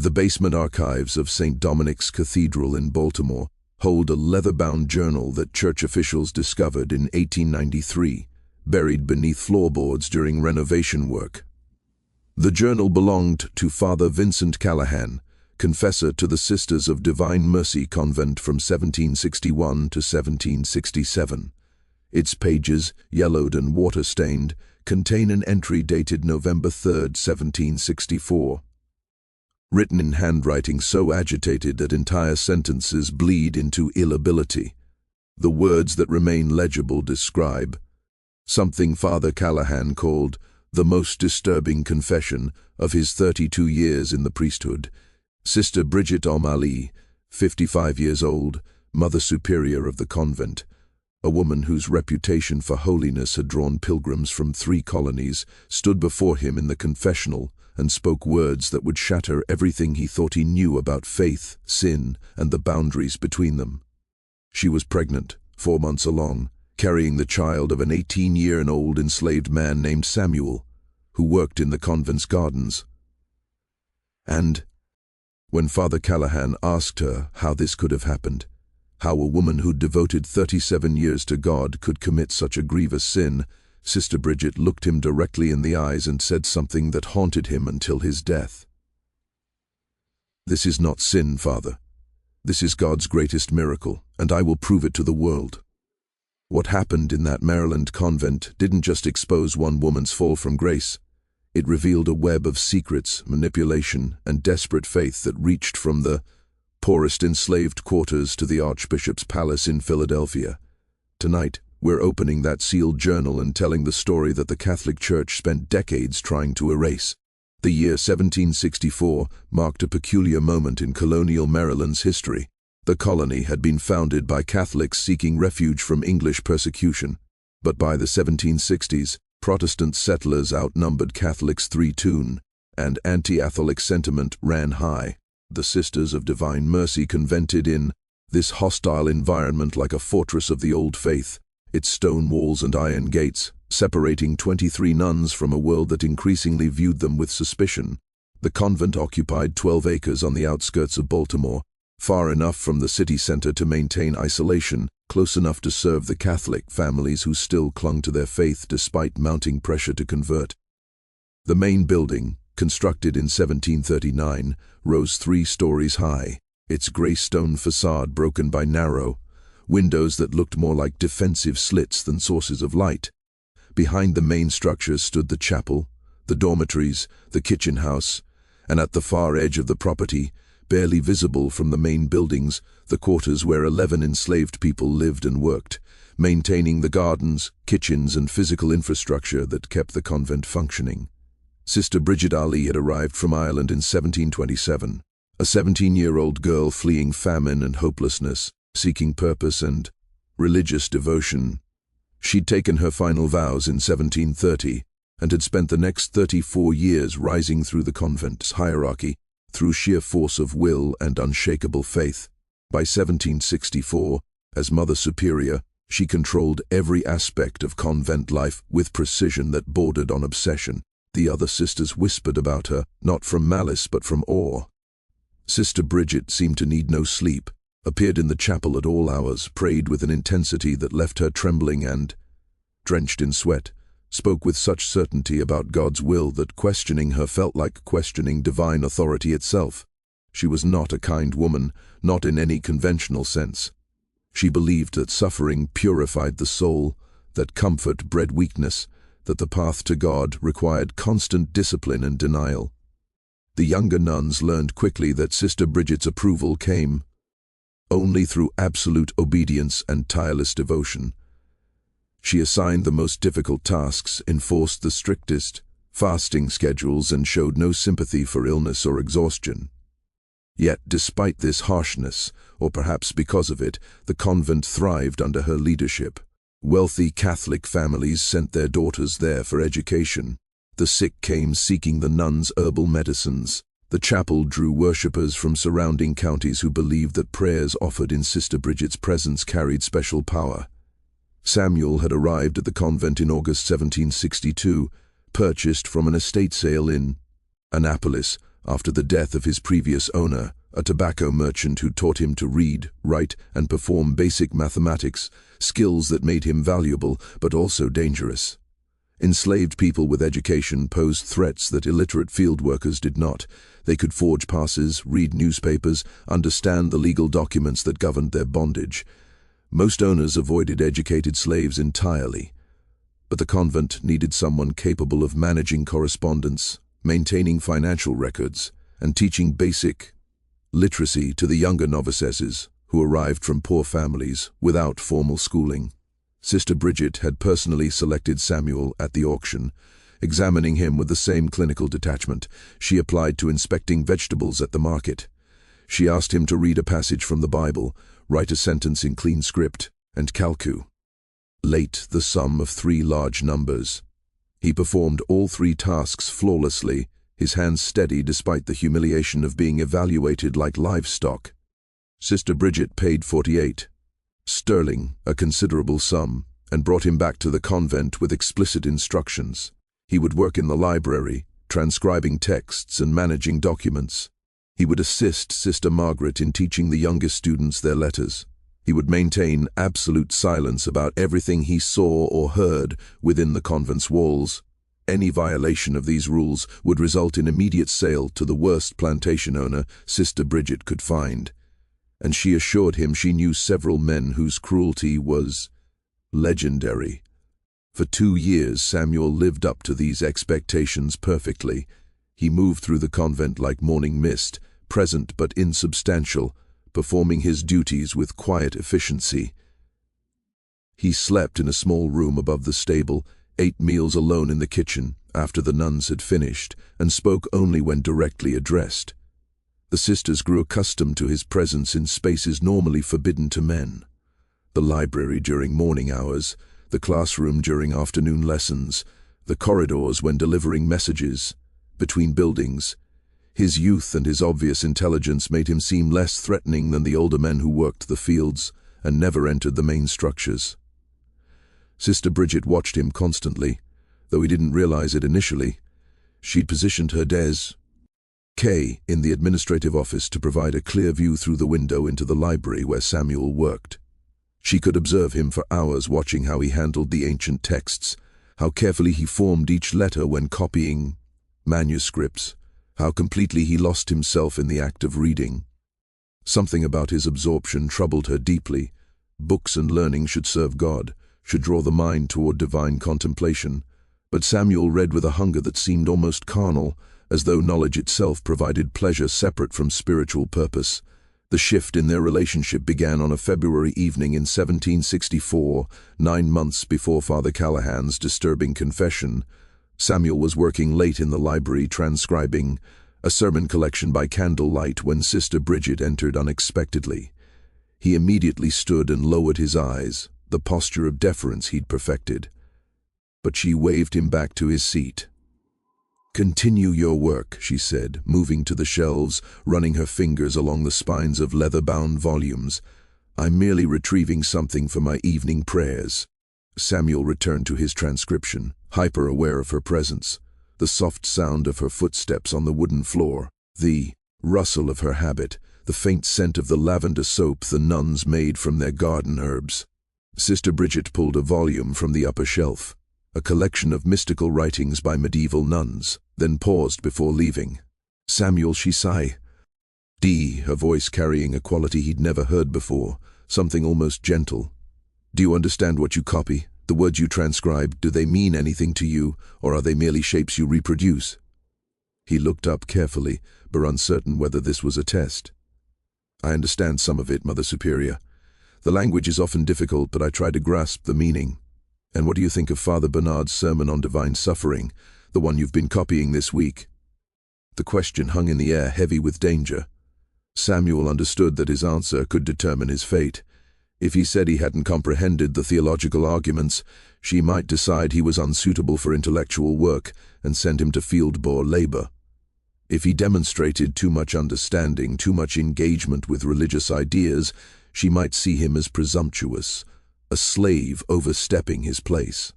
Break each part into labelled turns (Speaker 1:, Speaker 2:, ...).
Speaker 1: The basement archives of St. Dominic's Cathedral in Baltimore hold a leather-bound journal that church officials discovered in 1893, buried beneath floorboards during renovation work. The journal belonged to Father Vincent Callahan, confessor to the Sisters of Divine Mercy Convent from 1761 to 1767. Its pages, yellowed and water-stained, contain an entry dated November 3, 1764. Written in handwriting so agitated that entire sentences bleed into illegibility. The words that remain legible describe something Father Callahan called the most disturbing confession of his 32 years in the priesthood. Sister Bridget Om Ali, 55 years old, Mother Superior of the convent, a woman whose reputation for holiness had drawn pilgrims from 3 colonies, stood before him in the confessional and spoke words that would shatter everything he thought he knew about faith, sin, and the boundaries between them. She was pregnant, 4 months along, carrying the child of an 18-year-old enslaved man named Samuel, who worked in the convent's gardens. And when Father Callahan asked her how this could have happened, how a woman who'd devoted 37 years to God could commit such a grievous sin, Sister Bridget looked him directly in the eyes and said something that haunted him until his death. "This is not sin, Father. This is God's greatest miracle, and I will prove it to the world." What happened in that Maryland convent didn't just expose one woman's fall from grace. It revealed a web of secrets, manipulation, and desperate faith that reached from the poorest enslaved quarters to the Archbishop's palace in Philadelphia. Tonight, we're opening that sealed journal and telling the story that the Catholic Church spent decades trying to erase. The year 1764 marked a peculiar moment in colonial Maryland's history. The colony had been founded by Catholics seeking refuge from English persecution, but by the 1760s, Protestant settlers outnumbered Catholics 3-2, and anti-Catholic sentiment ran high. The Sisters of Divine Mercy convented in this hostile environment like a fortress of the old faith, its stone walls and iron gates, separating 23 nuns from a world that increasingly viewed them with suspicion. The convent occupied 12 acres on the outskirts of Baltimore, far enough from the city center to maintain isolation, close enough to serve the Catholic families who still clung to their faith despite mounting pressure to convert. The main building, constructed in 1739, rose 3 stories high, its gray stone facade broken by narrow windows that looked more like defensive slits than sources of light. Behind the main structure stood the chapel, the dormitories, the kitchen house, and at the far edge of the property, barely visible from the main buildings, the quarters where 11 enslaved people lived and worked, maintaining the gardens, kitchens, and physical infrastructure that kept the convent functioning. Sister Bridget Ali had arrived from Ireland in 1727, a 17-year-old girl fleeing famine and hopelessness, seeking purpose and religious devotion. She'd taken her final vows in 1730 and had spent the next 34 years rising through the convent's hierarchy through sheer force of will and unshakable faith. By 1764, as Mother Superior, she controlled every aspect of convent life with precision that bordered on obsession. The other sisters whispered about her, not from malice but from awe. Sister Bridget seemed to need no sleep, appeared in the chapel at all hours, prayed with an intensity that left her trembling and, drenched in sweat, spoke with such certainty about God's will that questioning her felt like questioning divine authority itself. She was not a kind woman, not in any conventional sense. She believed that suffering purified the soul, that comfort bred weakness, that the path to God required constant discipline and denial. The younger nuns learned quickly that Sister Bridget's approval came only through absolute obedience and tireless devotion. She assigned the most difficult tasks, enforced the strictest fasting schedules, and showed no sympathy for illness or exhaustion. Yet, despite this harshness, or perhaps because of it, the convent thrived under her leadership. Wealthy Catholic families sent their daughters there for education. The sick came seeking the nuns' herbal medicines. The chapel drew worshippers from surrounding counties who believed that prayers offered in Sister Bridget's presence carried special power. Samuel had arrived at the convent in August 1762, purchased from an estate sale in Annapolis, after the death of his previous owner, a tobacco merchant who taught him to read, write, and perform basic mathematics, skills that made him valuable but also dangerous. Enslaved people with education posed threats that illiterate field workers did not. They could forge passes, read newspapers, understand the legal documents that governed their bondage. Most owners avoided educated slaves entirely, but the convent needed someone capable of managing correspondence, maintaining financial records, and teaching basic literacy to the younger novices who arrived from poor families without formal schooling. Sister Bridget had personally selected Samuel at the auction. Examining him with the same clinical detachment, she applied to inspecting vegetables at the market. She asked him to read a passage from the Bible, write a sentence in clean script, and calculate the sum of 3 large numbers. He performed all 3 tasks flawlessly, his hands steady despite the humiliation of being evaluated like livestock. Sister Bridget paid 48 sterling, a considerable sum, and brought him back to the convent with explicit instructions. He would work in the library, transcribing texts and managing documents. He would assist Sister Margaret in teaching the youngest students their letters. He would maintain absolute silence about everything he saw or heard within the convent's walls. Any violation of these rules would result in immediate sale to the worst plantation owner Sister Bridget could find. And she assured him she knew several men whose cruelty was legendary. For 2 years, Samuel lived up to these expectations perfectly. He moved through the convent like morning mist, present but insubstantial, performing his duties with quiet efficiency. He slept in a small room above the stable, ate meals alone in the kitchen after the nuns had finished, and spoke only when directly addressed. The sisters grew accustomed to his presence in spaces normally forbidden to men. The library during morning hours, the classroom during afternoon lessons, the corridors when delivering messages, between buildings. His youth and his obvious intelligence made him seem less threatening than the older men who worked the fields and never entered the main structures. Sister Bridget watched him constantly, though he didn't realize it initially. She'd positioned her desk in the administrative office to provide a clear view through the window into the library where Samuel worked. She could observe him for hours, watching how he handled the ancient texts, how carefully he formed each letter when copying manuscripts, how completely he lost himself in the act of reading. Something about his absorption troubled her deeply. Books and learning should serve God, should draw the mind toward divine contemplation, but Samuel read with a hunger that seemed almost carnal, as though knowledge itself provided pleasure separate from spiritual purpose. The shift in their relationship began on a February evening in 1764, 9 months before Father Callahan's disturbing confession. Samuel was working late in the library transcribing a sermon collection by candlelight when Sister Bridget entered unexpectedly. He immediately stood and lowered his eyes, the posture of deference he'd perfected. But she waved him back to his seat. "Continue your work," she said, moving to the shelves, running her fingers along the spines of leather-bound volumes. "I'm merely retrieving something for my evening prayers." Samuel returned to his transcription, hyper-aware of her presence, the soft sound of her footsteps on the wooden floor, the rustle of her habit, the faint scent of the lavender soap the nuns made from their garden herbs. Sister Bridget pulled a volume from the upper shelf, a collection of mystical writings by medieval nuns, then paused before leaving. "Samuel," she sighed, her voice carrying a quality he'd never heard before, something almost gentle. "Do you understand what you copy? The words you transcribe, do they mean anything to you, or are they merely shapes you reproduce?" He looked up carefully, but uncertain whether this was a test. "I understand some of it, Mother Superior. The language is often difficult, but I try to grasp the meaning. And what do you think of Father Bernard's sermon on divine suffering, the one you've been copying this week?" The question hung in the air, heavy with danger. Samuel understood that his answer could determine his fate. If he said he hadn't comprehended the theological arguments, she might decide he was unsuitable for intellectual work and send him to field-bore labor. If he demonstrated too much understanding, too much engagement with religious ideas, she might see him as presumptuous, a slave overstepping his place.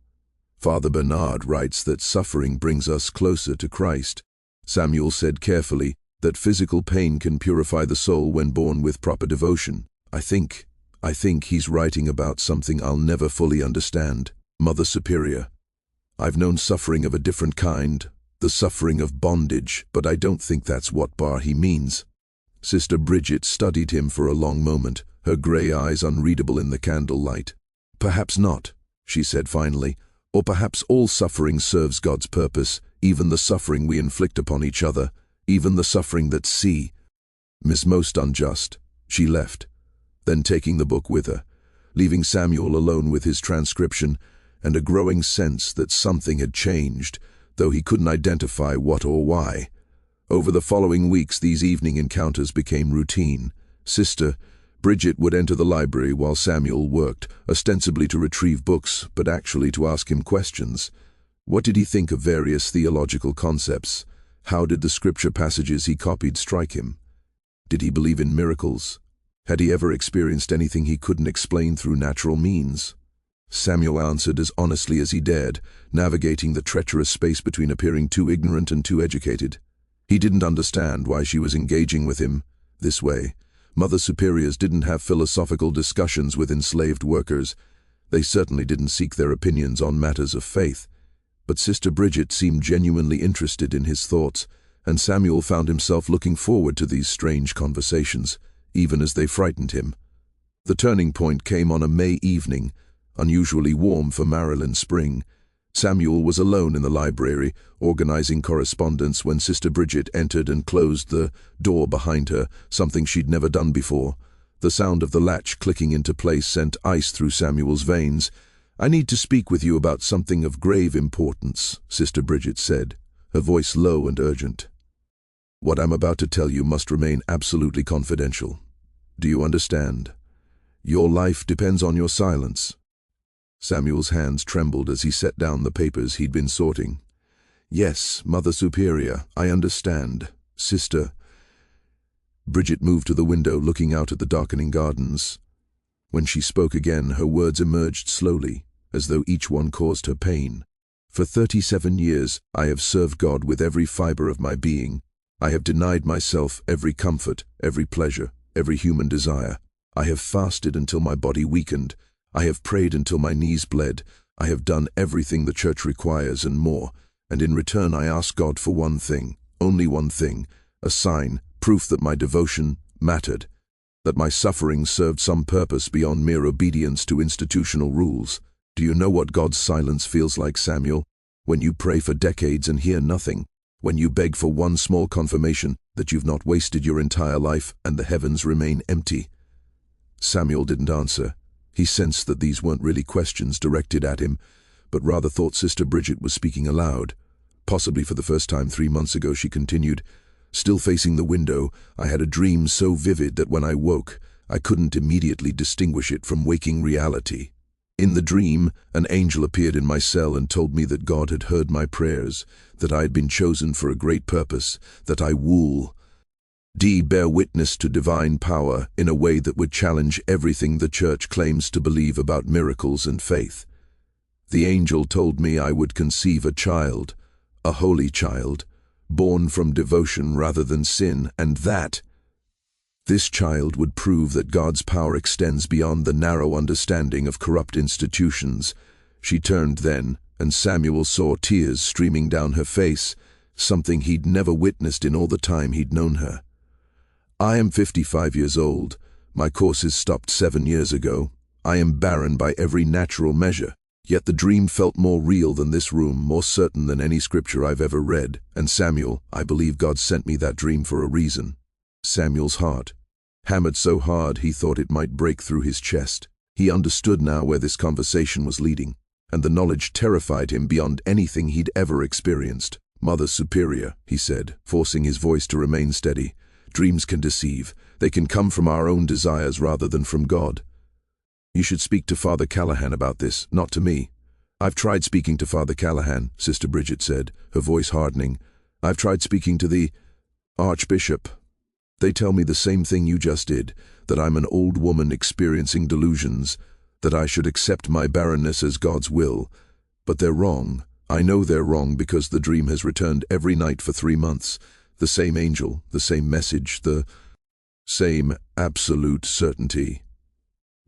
Speaker 1: Father Bernard writes that suffering brings us closer to Christ. Samuel said carefully that physical pain can purify the soul when borne with proper devotion. I think he's writing about something I'll never fully understand. Mother Superior, I've known suffering of a different kind, the suffering of bondage, but I don't think that's what he means. Sister Bridget studied him for a long moment, her grey eyes unreadable in the candle light. Perhaps not, she said finally, or perhaps all suffering serves God's purpose, even the suffering we inflict upon each other, even the suffering that's most unjust. She left, then taking the book with her, leaving Samuel alone with his transcription and a growing sense that something had changed, though he couldn't identify what or why. Over the following weeks, these evening encounters became routine. Sister Bridget would enter the library while Samuel worked, ostensibly to retrieve books, but actually to ask him questions. What did he think of various theological concepts? How did the scripture passages he copied strike him? Did he believe in miracles? Had he ever experienced anything he couldn't explain through natural means? Samuel answered as honestly as he dared, navigating the treacherous space between appearing too ignorant and too educated. He didn't understand why she was engaging with him this way. Mother Superiors didn't have philosophical discussions with enslaved workers. They certainly didn't seek their opinions on matters of faith. But Sister Bridget seemed genuinely interested in his thoughts, and Samuel found himself looking forward to these strange conversations, even as they frightened him. The turning point came on a May evening, unusually warm for Maryland spring. Samuel was alone in the library, organizing correspondence, when Sister Bridget entered and closed the door behind her, something she'd never done before. The sound of the latch clicking into place sent ice through Samuel's veins. "I need to speak with you about something of grave importance," Sister Bridget said, her voice low and urgent. "What I'm about to tell you must remain absolutely confidential. Do you understand? Your life depends on your silence." Samuel's hands trembled as he set down the papers he'd been sorting. "Yes, Mother Superior, I understand. Sister." Bridget moved to the window, looking out at the darkening gardens. When she spoke again, her words emerged slowly, as though each one caused her pain. "For 37 years, I have served God with every fiber of my being. I have denied myself every comfort, every pleasure, every human desire. I have fasted until my body weakened. I have prayed until my knees bled. I have done everything the Church requires and more, and in return I ask God for one thing, only one thing, a sign, proof that my devotion mattered, that my suffering served some purpose beyond mere obedience to institutional rules. Do you know what God's silence feels like, Samuel? When you pray for decades and hear nothing, when you beg for one small confirmation that you've not wasted your entire life and the heavens remain empty." Samuel didn't answer. He sensed that these weren't really questions directed at him, but rather thought Sister Bridget was speaking aloud. Possibly for the first time 3 months ago, she continued, "Still facing the window, I had a dream so vivid that when I woke, I couldn't immediately distinguish it from waking reality. In the dream, an angel appeared in my cell and told me that God had heard my prayers, that I had been chosen for a great purpose, that I bear witness to divine power in a way that would challenge everything the Church claims to believe about miracles and faith. The angel told me I would conceive a child, a holy child, born from devotion rather than sin, and that this child would prove that God's power extends beyond the narrow understanding of corrupt institutions." She turned then, and Samuel saw tears streaming down her face, something he'd never witnessed in all the time he'd known her. "I am 55 years old. My courses stopped 7 years ago. I am barren by every natural measure. Yet the dream felt more real than this room, more certain than any scripture I've ever read. And Samuel, I believe God sent me that dream for a reason." Samuel's heart hammered so hard he thought it might break through his chest. He understood now where this conversation was leading, and the knowledge terrified him beyond anything he'd ever experienced. "Mother Superior," he said, forcing his voice to remain steady, "dreams can deceive. They can come from our own desires rather than from God. You should speak to Father Callahan about this, not to me." "I've tried speaking to Father Callahan," Sister Bridget said, her voice hardening. "I've tried speaking to the Archbishop. They tell me the same thing you just did, that I'm an old woman experiencing delusions, that I should accept my barrenness as God's will. But they're wrong. I know they're wrong because the dream has returned every night for 3 months. The same angel, the same message, the same absolute certainty.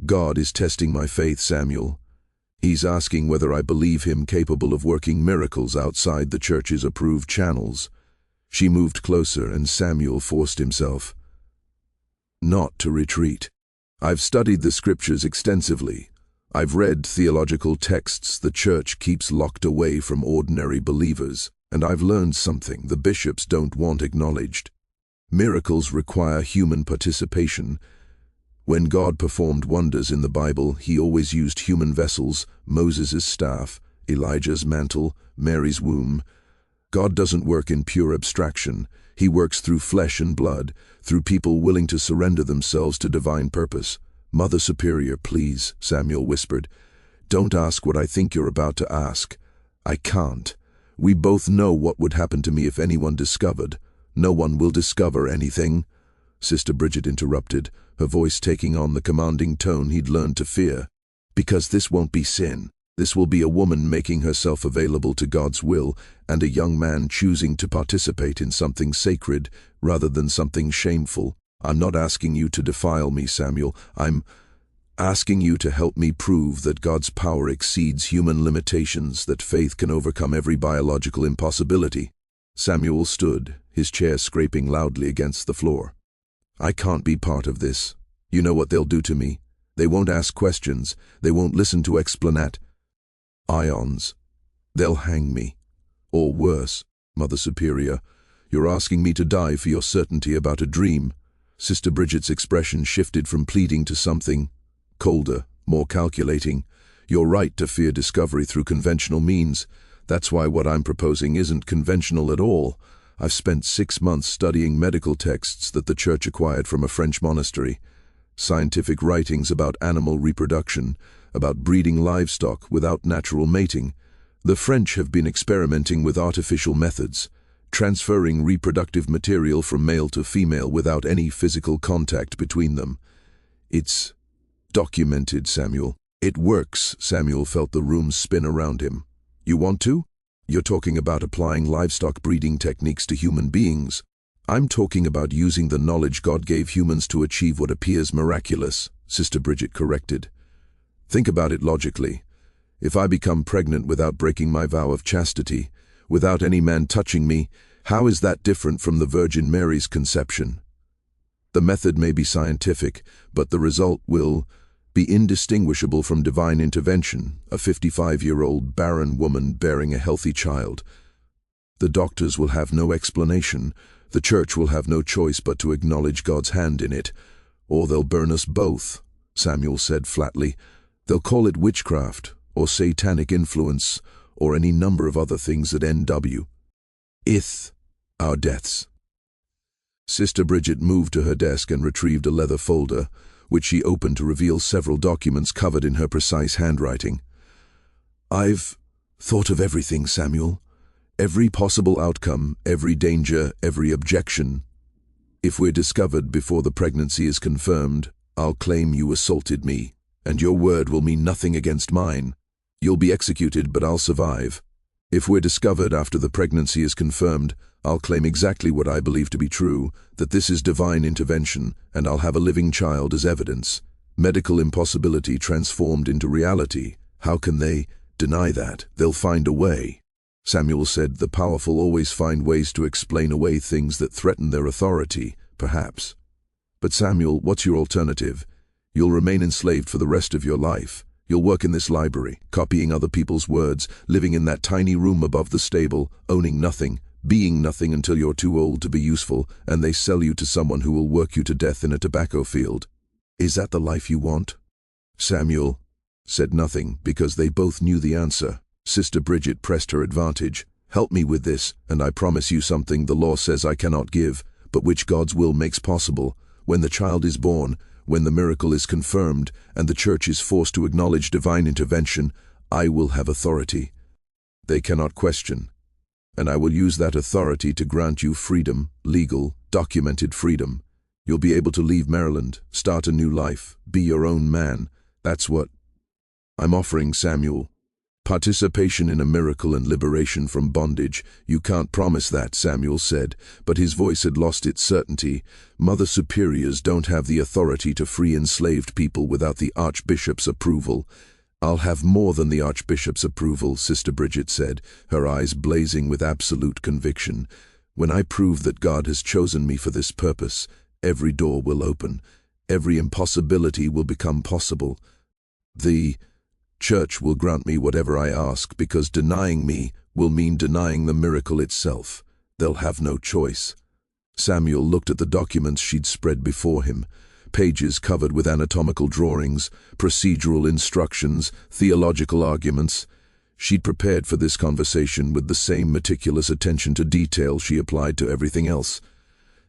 Speaker 1: God is testing my faith, Samuel. He's asking whether I believe him capable of working miracles outside the church's approved channels. She moved closer, and Samuel forced himself not to retreat. I've studied the scriptures extensively. I've read theological texts the church keeps locked away from ordinary believers, and I've learned something the bishops don't want acknowledged. Miracles require human participation. When God performed wonders in the Bible, he always used human vessels: Moses' staff, Elijah's mantle, Mary's womb. God doesn't work in pure abstraction. He works through flesh and blood, through people willing to surrender themselves to divine purpose. Mother Superior, please, Samuel whispered. Don't ask what I think you're about to ask. I can't. We both know what would happen to me if anyone discovered. No one will discover anything. Sister Bridget interrupted, her voice taking on the commanding tone he'd learned to fear. Because this won't be sin. This will be a woman making herself available to God's will, and a young man choosing to participate in something sacred rather than something shameful. I'm not asking you to defile me, Samuel. I'm asking you to help me prove that God's power exceeds human limitations, that faith can overcome every biological impossibility. Samuel stood, his chair scraping loudly against the floor. I can't be part of this. You know what they'll do to me. They won't ask questions. They won't listen to explanat. Ions. They'll hang me. Or worse, Mother Superior, you're asking me to die for your certainty about a dream. Sister Bridget's expression shifted from pleading to something colder, more calculating. You're right to fear discovery through conventional means. That's why what I'm proposing isn't conventional at all. I've spent 6 months studying medical texts that the Church acquired from a French monastery. Scientific writings about animal reproduction, about breeding livestock without natural mating. The French have been experimenting with artificial methods, transferring reproductive material from male to female without any physical contact between them. It's documented, Samuel. It works. Samuel felt the room spin around him. You want to? You're talking about applying livestock breeding techniques to human beings. I'm talking about using the knowledge God gave humans to achieve what appears miraculous, Sister Bridget corrected. Think about it logically. If I become pregnant without breaking my vow of chastity, without any man touching me, how is that different from the Virgin Mary's conception? The method may be scientific, but the result will be indistinguishable from divine intervention, a 55-year-old barren woman bearing a healthy child. The doctors will have no explanation. The Church will have no choice but to acknowledge God's hand in it. Or they'll burn us both, Samuel said flatly. They'll call it witchcraft, or satanic influence, or any number of other things that NW. Our deaths. Sister Bridget moved to her desk and retrieved a leather folder, which she opened to reveal several documents covered in her precise handwriting. I've thought of everything, Samuel. Every possible outcome, every danger, every objection. If we're discovered before the pregnancy is confirmed, I'll claim you assaulted me, and your word will mean nothing against mine. You'll be executed, but I'll survive. If we're discovered after the pregnancy is confirmed, I'll claim exactly what I believe to be true, that this is divine intervention, and I'll have a living child as evidence. Medical impossibility transformed into reality. How can they deny that? They'll find a way. Samuel said, the powerful always find ways to explain away things that threaten their authority, perhaps. But Samuel, what's your alternative? You'll remain enslaved for the rest of your life. You'll work in this library, copying other people's words, living in that tiny room above the stable, owning nothing, being nothing until you're too old to be useful, and they sell you to someone who will work you to death in a tobacco field. Is that the life you want? Samuel said nothing, because they both knew the answer. Sister Bridget pressed her advantage. Help me with this, and I promise you something the law says I cannot give, but which God's will makes possible. When the child is born, when the miracle is confirmed, and the Church is forced to acknowledge divine intervention, I will have authority. They cannot question. And I will use that authority to grant you freedom, legal, documented freedom. You'll be able to leave Maryland, start a new life, be your own man. That's what I'm offering, Samuel. Participation in a miracle and liberation from bondage. You can't promise that, Samuel said, but his voice had lost its certainty. Mother Superiors don't have the authority to free enslaved people without the Archbishop's approval. I'll have more than the Archbishop's approval, Sister Bridget said, her eyes blazing with absolute conviction. When I prove that God has chosen me for this purpose, every door will open. Every impossibility will become possible. The Church will grant me whatever I ask, because denying me will mean denying the miracle itself. They'll have no choice. Samuel looked at the documents she'd spread before him, pages covered with anatomical drawings, procedural instructions, theological arguments. She'd prepared for this conversation with the same meticulous attention to detail she applied to everything else.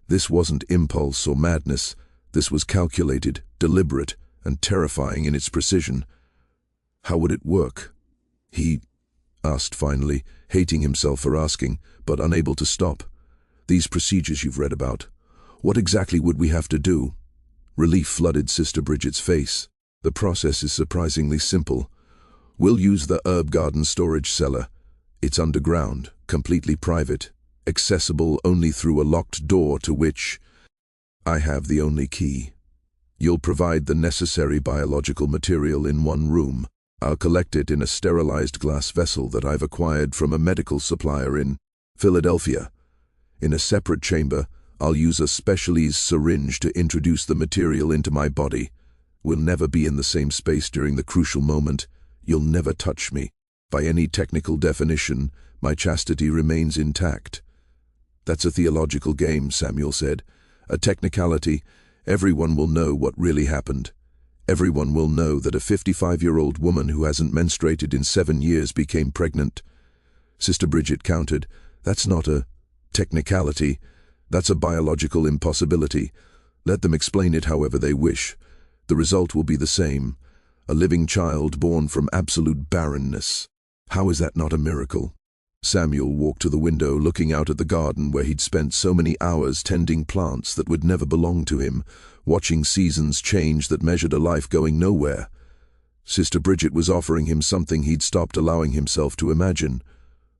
Speaker 1: This wasn't impulse or madness. This was calculated, deliberate, and terrifying in its precision. How would it work? He asked finally, hating himself for asking, but unable to stop. These procedures you've read about, what exactly would we have to do? Relief flooded Sister Bridget's face. The process is surprisingly simple. We'll use the herb garden storage cellar. It's underground, completely private, accessible only through a locked door to which I have the only key. You'll provide the necessary biological material in one room. I'll collect it in a sterilized glass vessel that I've acquired from a medical supplier in Philadelphia. In a separate chamber, I'll use a specialized syringe to introduce the material into my body. We'll never be in the same space during the crucial moment. You'll never touch me. By any technical definition, my chastity remains intact. That's a theological game, Samuel said. A technicality. Everyone will know what really happened. Everyone will know that a 55-year-old woman who hasn't menstruated in 7 years became pregnant. Sister Bridget countered, that's not a technicality. That's a biological impossibility. Let them explain it however they wish. The result will be the same. A living child born from absolute barrenness. How is that not a miracle? Samuel walked to the window, looking out at the garden where he'd spent so many hours tending plants that would never belong to him, watching seasons change that measured a life going nowhere. Sister Bridget was offering him something he'd stopped allowing himself to imagine.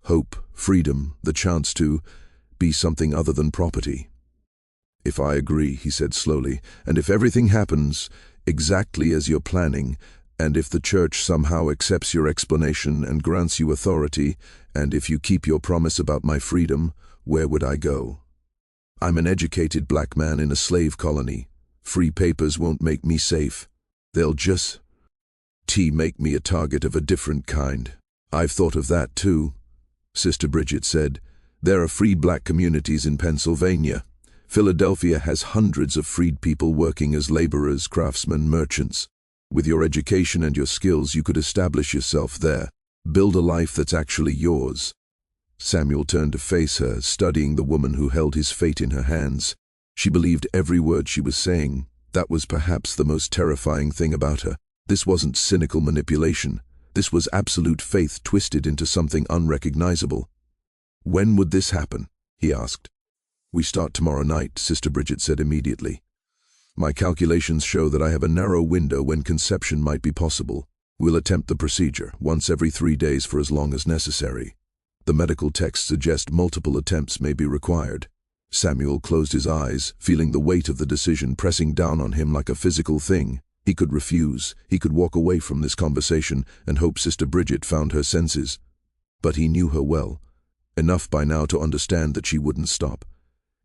Speaker 1: Hope, freedom, the chance to be something other than property. If I agree, he said slowly, and if everything happens exactly as you're planning, and if the Church somehow accepts your explanation and grants you authority, and if you keep your promise about my freedom, where would I go? I'm an educated black man in a slave colony. Free papers won't make me safe. They'll just make me a target of a different kind. I've thought of that too, Sister Bridget said. There are free black communities in Pennsylvania. Philadelphia has hundreds of freed people working as laborers, craftsmen, merchants. With your education and your skills, you could establish yourself there. Build a life that's actually yours. Samuel turned to face her, studying the woman who held his fate in her hands. She believed every word she was saying. That was perhaps the most terrifying thing about her. This wasn't cynical manipulation. This was absolute faith twisted into something unrecognizable. When would this happen? He asked. We start tomorrow night, Sister Bridget said immediately. My calculations show that I have a narrow window when conception might be possible. We'll attempt the procedure, once every 3 days for as long as necessary. The medical texts suggest multiple attempts may be required. Samuel closed his eyes, feeling the weight of the decision pressing down on him like a physical thing. He could refuse, he could walk away from this conversation and hope Sister Bridget found her senses. But he knew her well, enough by now to understand that she wouldn't stop.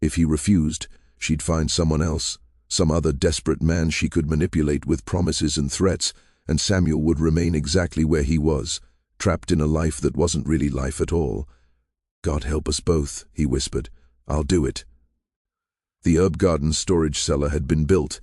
Speaker 1: If he refused, she'd find someone else, some other desperate man she could manipulate with promises and threats, and Samuel would remain exactly where he was, trapped in a life that wasn't really life at all. God help us both, he whispered. I'll do it. The herb garden storage cellar had been built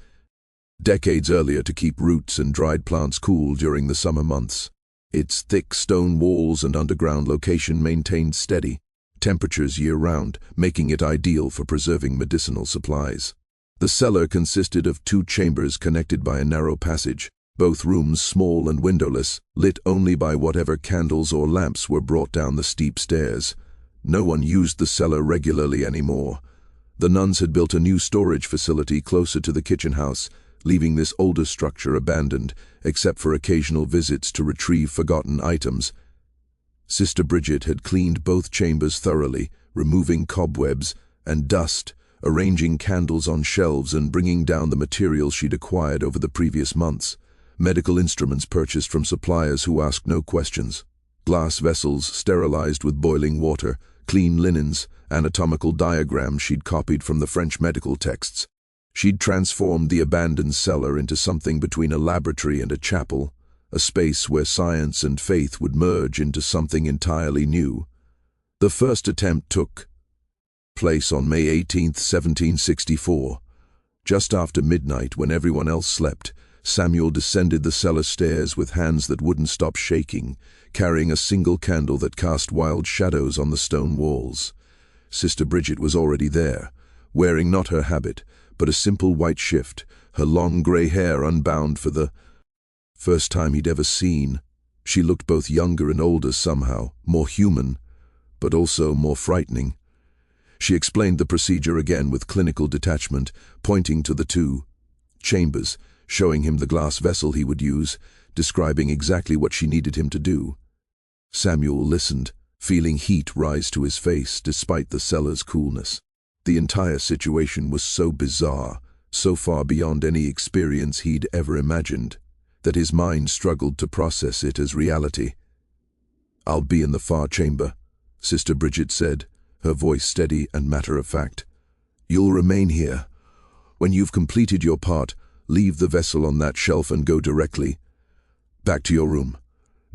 Speaker 1: decades earlier to keep roots and dried plants cool during the summer months. Its thick stone walls and underground location maintained steady temperatures year-round, making it ideal for preserving medicinal supplies. The cellar consisted of 2 chambers connected by a narrow passage, both rooms small and windowless, lit only by whatever candles or lamps were brought down the steep stairs. No one used the cellar regularly anymore. The nuns had built a new storage facility closer to the kitchen house, leaving this older structure abandoned, except for occasional visits to retrieve forgotten items. Sister Bridget had cleaned both chambers thoroughly, removing cobwebs and dust, arranging candles on shelves and bringing down the materials she'd acquired over the previous months. Medical instruments purchased from suppliers who asked no questions. Glass vessels sterilized with boiling water, clean linens, anatomical diagrams she'd copied from the French medical texts. She'd transformed the abandoned cellar into something between a laboratory and a chapel, a space where science and faith would merge into something entirely new. The first attempt took place on May 18, 1764. Just after midnight, when everyone else slept, Samuel descended the cellar stairs with hands that wouldn't stop shaking, carrying a single candle that cast wild shadows on the stone walls. Sister Bridget was already there, wearing not her habit, but a simple white shift, her long grey hair unbound for the first time he'd ever seen. She looked both younger and older somehow, more human, but also more frightening. She explained the procedure again with clinical detachment, pointing to the two chambers, showing him the glass vessel he would use, describing exactly what she needed him to do. Samuel listened, feeling heat rise to his face despite the cellar's coolness. The entire situation was so bizarre, so far beyond any experience he'd ever imagined, that his mind struggled to process it as reality. "I'll be in the far chamber," Sister Bridget said, her voice steady and matter-of-fact. "You'll remain here. When you've completed your part, leave the vessel on that shelf and go directly back to your room.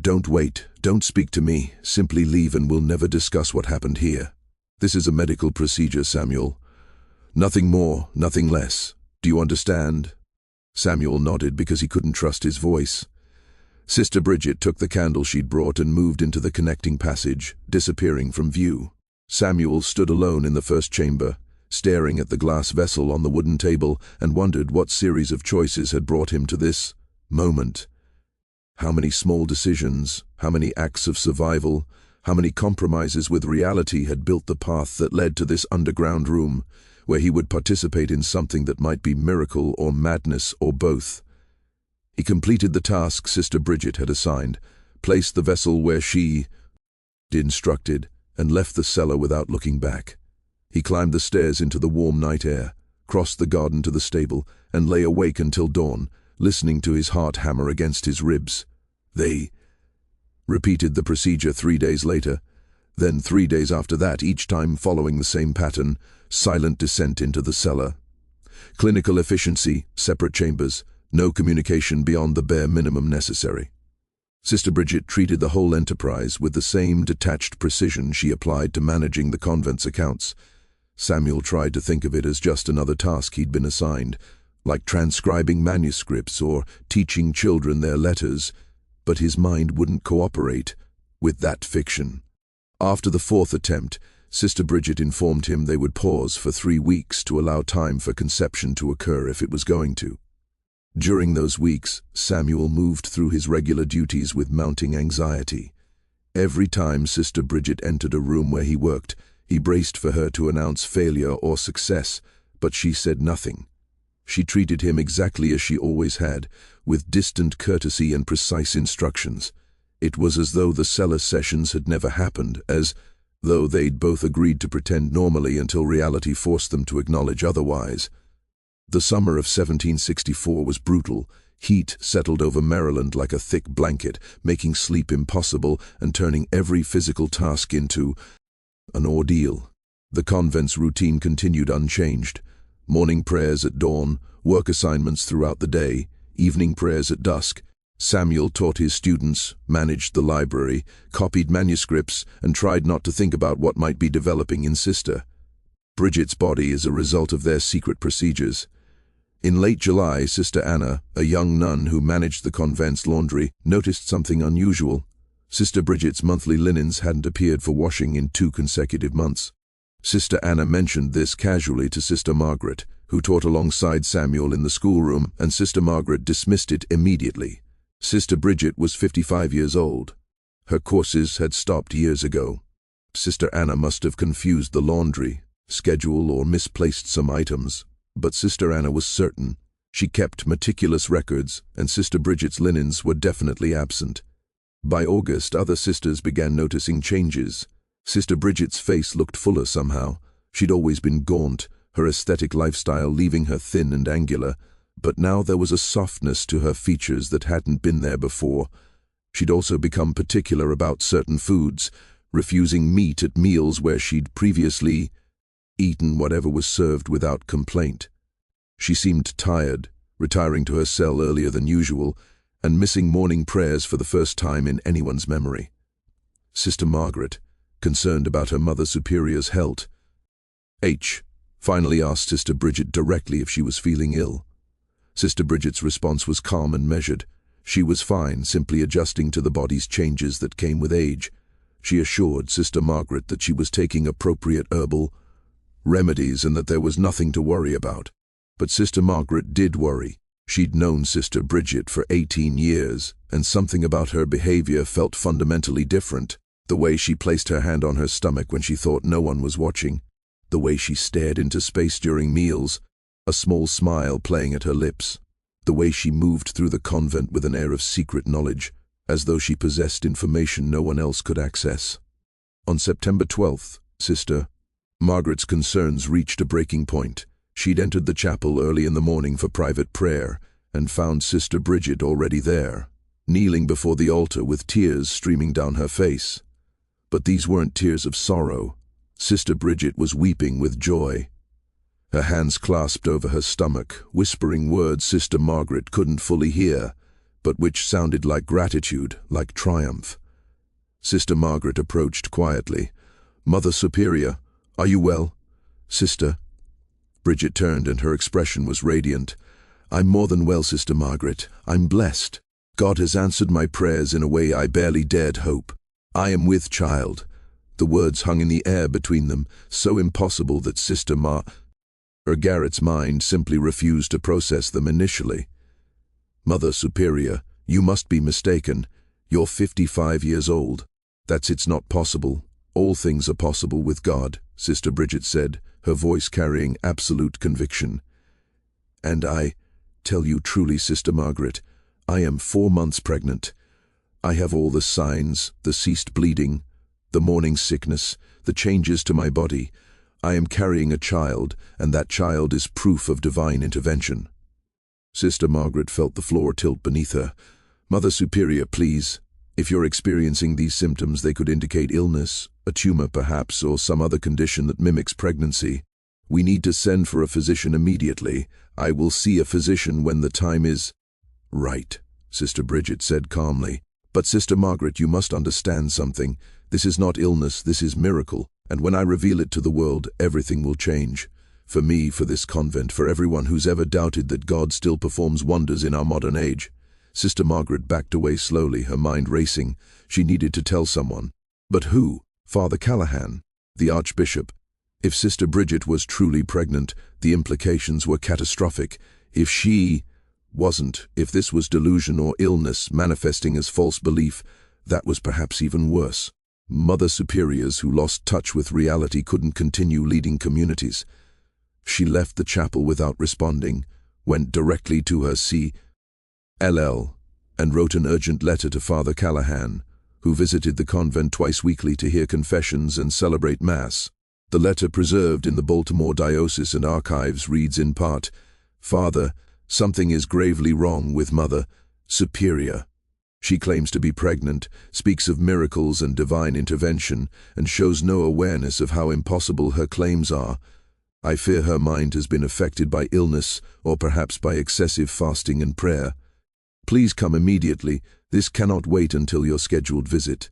Speaker 1: Don't wait, don't speak to me, simply leave and we'll never discuss what happened here. This is a medical procedure, Samuel. Nothing more, nothing less. Do you understand?" Samuel nodded because he couldn't trust his voice. Sister Bridget took the candle she'd brought and moved into the connecting passage, disappearing from view. Samuel stood alone in the first chamber, staring at the glass vessel on the wooden table, and wondered what series of choices had brought him to this moment. How many small decisions, how many acts of survival, how many compromises with reality had built the path that led to this underground room, where he would participate in something that might be miracle or madness or both. He completed the task Sister Bridget had assigned, placed the vessel where she instructed, and left the cellar without looking back. He climbed the stairs into the warm night air, crossed the garden to the stable, and lay awake until dawn, listening to his heart hammer against his ribs. They repeated the procedure 3 days later, then 3 days after that, each time following the same pattern, silent descent into the cellar. Clinical efficiency, separate chambers, no communication beyond the bare minimum necessary. Sister Bridget treated the whole enterprise with the same detached precision she applied to managing the convent's accounts. Samuel tried to think of it as just another task he'd been assigned, like transcribing manuscripts or teaching children their letters, but his mind wouldn't cooperate with that fiction. After the 4th attempt, Sister Bridget informed him they would pause for 3 weeks to allow time for conception to occur if it was going to. During those weeks, Samuel moved through his regular duties with mounting anxiety. Every time Sister Bridget entered a room where he worked, he braced for her to announce failure or success, but she said nothing. She treated him exactly as she always had, with distant courtesy and precise instructions. It was as though the cellar sessions had never happened, as though they'd both agreed to pretend normally until reality forced them to acknowledge otherwise. The summer of 1764 was brutal. Heat settled over Maryland like a thick blanket, making sleep impossible and turning every physical task into an ordeal. The convent's routine continued unchanged. Morning prayers at dawn, work assignments throughout the day, evening prayers at dusk. Samuel taught his students, managed the library, copied manuscripts, and tried not to think about what might be developing in Sister Bridget's body as a result of their secret procedures. In late July, Sister Anna, a young nun who managed the convent's laundry, noticed something unusual. Sister Bridget's monthly linens hadn't appeared for washing in 2 consecutive months. Sister Anna mentioned this casually to Sister Margaret, who taught alongside Samuel in the schoolroom, and Sister Margaret dismissed it immediately. Sister Bridget was 55 years old. Her courses had stopped years ago. Sister Anna must have confused the laundry schedule or misplaced some items. But Sister Anna was certain. She kept meticulous records, and Sister Bridget's linens were definitely absent. By August, other sisters began noticing changes. Sister Bridget's face looked fuller somehow. She'd always been gaunt, her aesthetic lifestyle leaving her thin and angular, but now there was a softness to her features that hadn't been there before. She'd also become particular about certain foods, refusing meat at meals where she'd previously eaten whatever was served without complaint. She seemed tired, retiring to her cell earlier than usual, and missing morning prayers for the first time in anyone's memory. Sister Margaret, concerned about her Mother Superior's health, finally asked Sister Bridget directly if she was feeling ill. Sister Bridget's response was calm and measured. She was fine, simply adjusting to the body's changes that came with age. She assured Sister Margaret that she was taking appropriate herbal remedies and that there was nothing to worry about. But Sister Margaret did worry. She'd known Sister Bridget for 18 years, and something about her behavior felt fundamentally different. The way she placed her hand on her stomach when she thought no one was watching, the way she stared into space during meals, a small smile playing at her lips, the way she moved through the convent with an air of secret knowledge, as though she possessed information no one else could access. On September 12th, Sister Margaret's concerns reached a breaking point. She'd entered the chapel early in the morning for private prayer and found Sister Bridget already there, kneeling before the altar with tears streaming down her face. But these weren't tears of sorrow. Sister Bridget was weeping with joy. Her hands clasped over her stomach, whispering words Sister Margaret couldn't fully hear, but which sounded like gratitude, like triumph. Sister Margaret approached quietly. "Mother Superior, are you well?" "Sister." Bridget turned and her expression was radiant. "I'm more than well, Sister Margaret. I'm blessed. God has answered my prayers in a way I barely dared hope. I am with child." The words hung in the air between them, so impossible that Sister Margaret's mind simply refused to process them initially. "Mother Superior, you must be mistaken. You're 55 years old. It's not possible. All things are possible with God," Sister Bridget said, her voice carrying absolute conviction. "And I tell you truly, Sister Margaret, I am 4 months pregnant. I have all the signs, the ceased bleeding, the morning sickness, the changes to my body. I am carrying a child, and that child is proof of divine intervention." Sister Margaret felt the floor tilt beneath her. "Mother Superior, please. If you're experiencing these symptoms, they could indicate illness, a tumor perhaps, or some other condition that mimics pregnancy. We need to send for a physician immediately. I will see a physician when the time is right," Sister Bridget said calmly. "But Sister Margaret, you must understand something. This is not illness, this is miracle, and when I reveal it to the world, everything will change. For me, for this convent, for everyone who's ever doubted that God still performs wonders in our modern age." Sister Margaret backed away slowly, her mind racing. She needed to tell someone. But who? Father Callahan? The Archbishop? If Sister Bridget was truly pregnant, the implications were catastrophic. If she wasn't, if this was delusion or illness manifesting as false belief, that was perhaps even worse. Mother Superiors who lost touch with reality couldn't continue leading communities. She left the chapel without responding, went directly to her CLL, and wrote an urgent letter to Father Callahan, who visited the convent twice weekly to hear confessions and celebrate Mass. The letter, preserved in the Baltimore Diocese and Archives, reads in part, "Father, something is gravely wrong with Mother Superior. She claims to be pregnant, speaks of miracles and divine intervention, and shows no awareness of how impossible her claims are. I fear her mind has been affected by illness or perhaps by excessive fasting and prayer. Please come immediately. This cannot wait until your scheduled visit."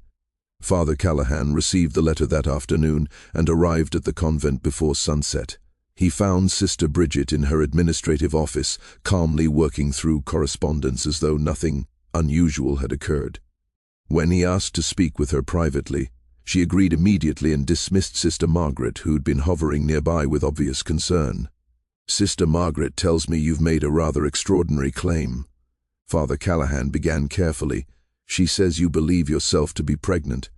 Speaker 1: Father Callahan received the letter that afternoon and arrived at the convent before sunset. He found Sister Bridget in her administrative office, calmly working through correspondence as though nothing unusual had occurred. When he asked to speak with her privately, she agreed immediately and dismissed Sister Margaret, who'd been hovering nearby with obvious concern. "Sister Margaret tells me you've made a rather extraordinary claim." Father Callahan began carefully. "She says you believe yourself to be pregnant."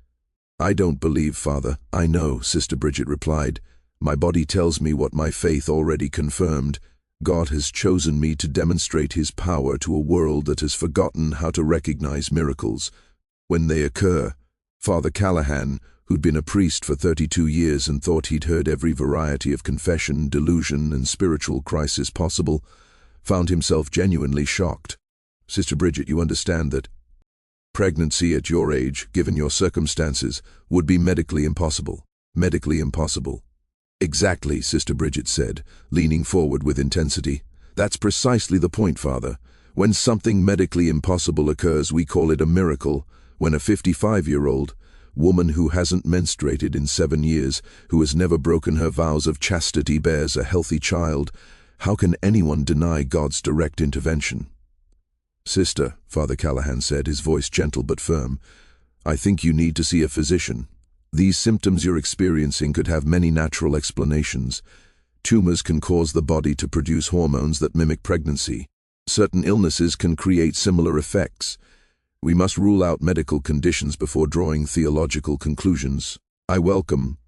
Speaker 1: "I don't believe, Father. I know," Sister Bridget replied. "My body tells me what my faith already confirmed. God has chosen me to demonstrate His power to a world that has forgotten how to recognize miracles. When they occur, Father Callahan, who'd been a priest for 32 years and thought he'd heard every variety of confession, delusion, and spiritual crisis possible, found himself genuinely shocked. Sister Bridget, you understand that pregnancy at your age, given your circumstances, would be medically impossible. Medically impossible. Exactly, Sister Bridget said, leaning forward with intensity. That's precisely the point, Father. When something medically impossible occurs, we call it a miracle. When a 55-year-old woman who hasn't menstruated in 7 years, who has never broken her vows of chastity, bears a healthy child, how can anyone deny God's direct intervention? Sister, Father Callahan said, his voice gentle but firm, I think you need to see a physician. These symptoms you're experiencing could have many natural explanations. Tumors can cause the body to produce hormones that mimic pregnancy. Certain illnesses can create similar effects. We must rule out medical conditions before drawing theological conclusions. I welcome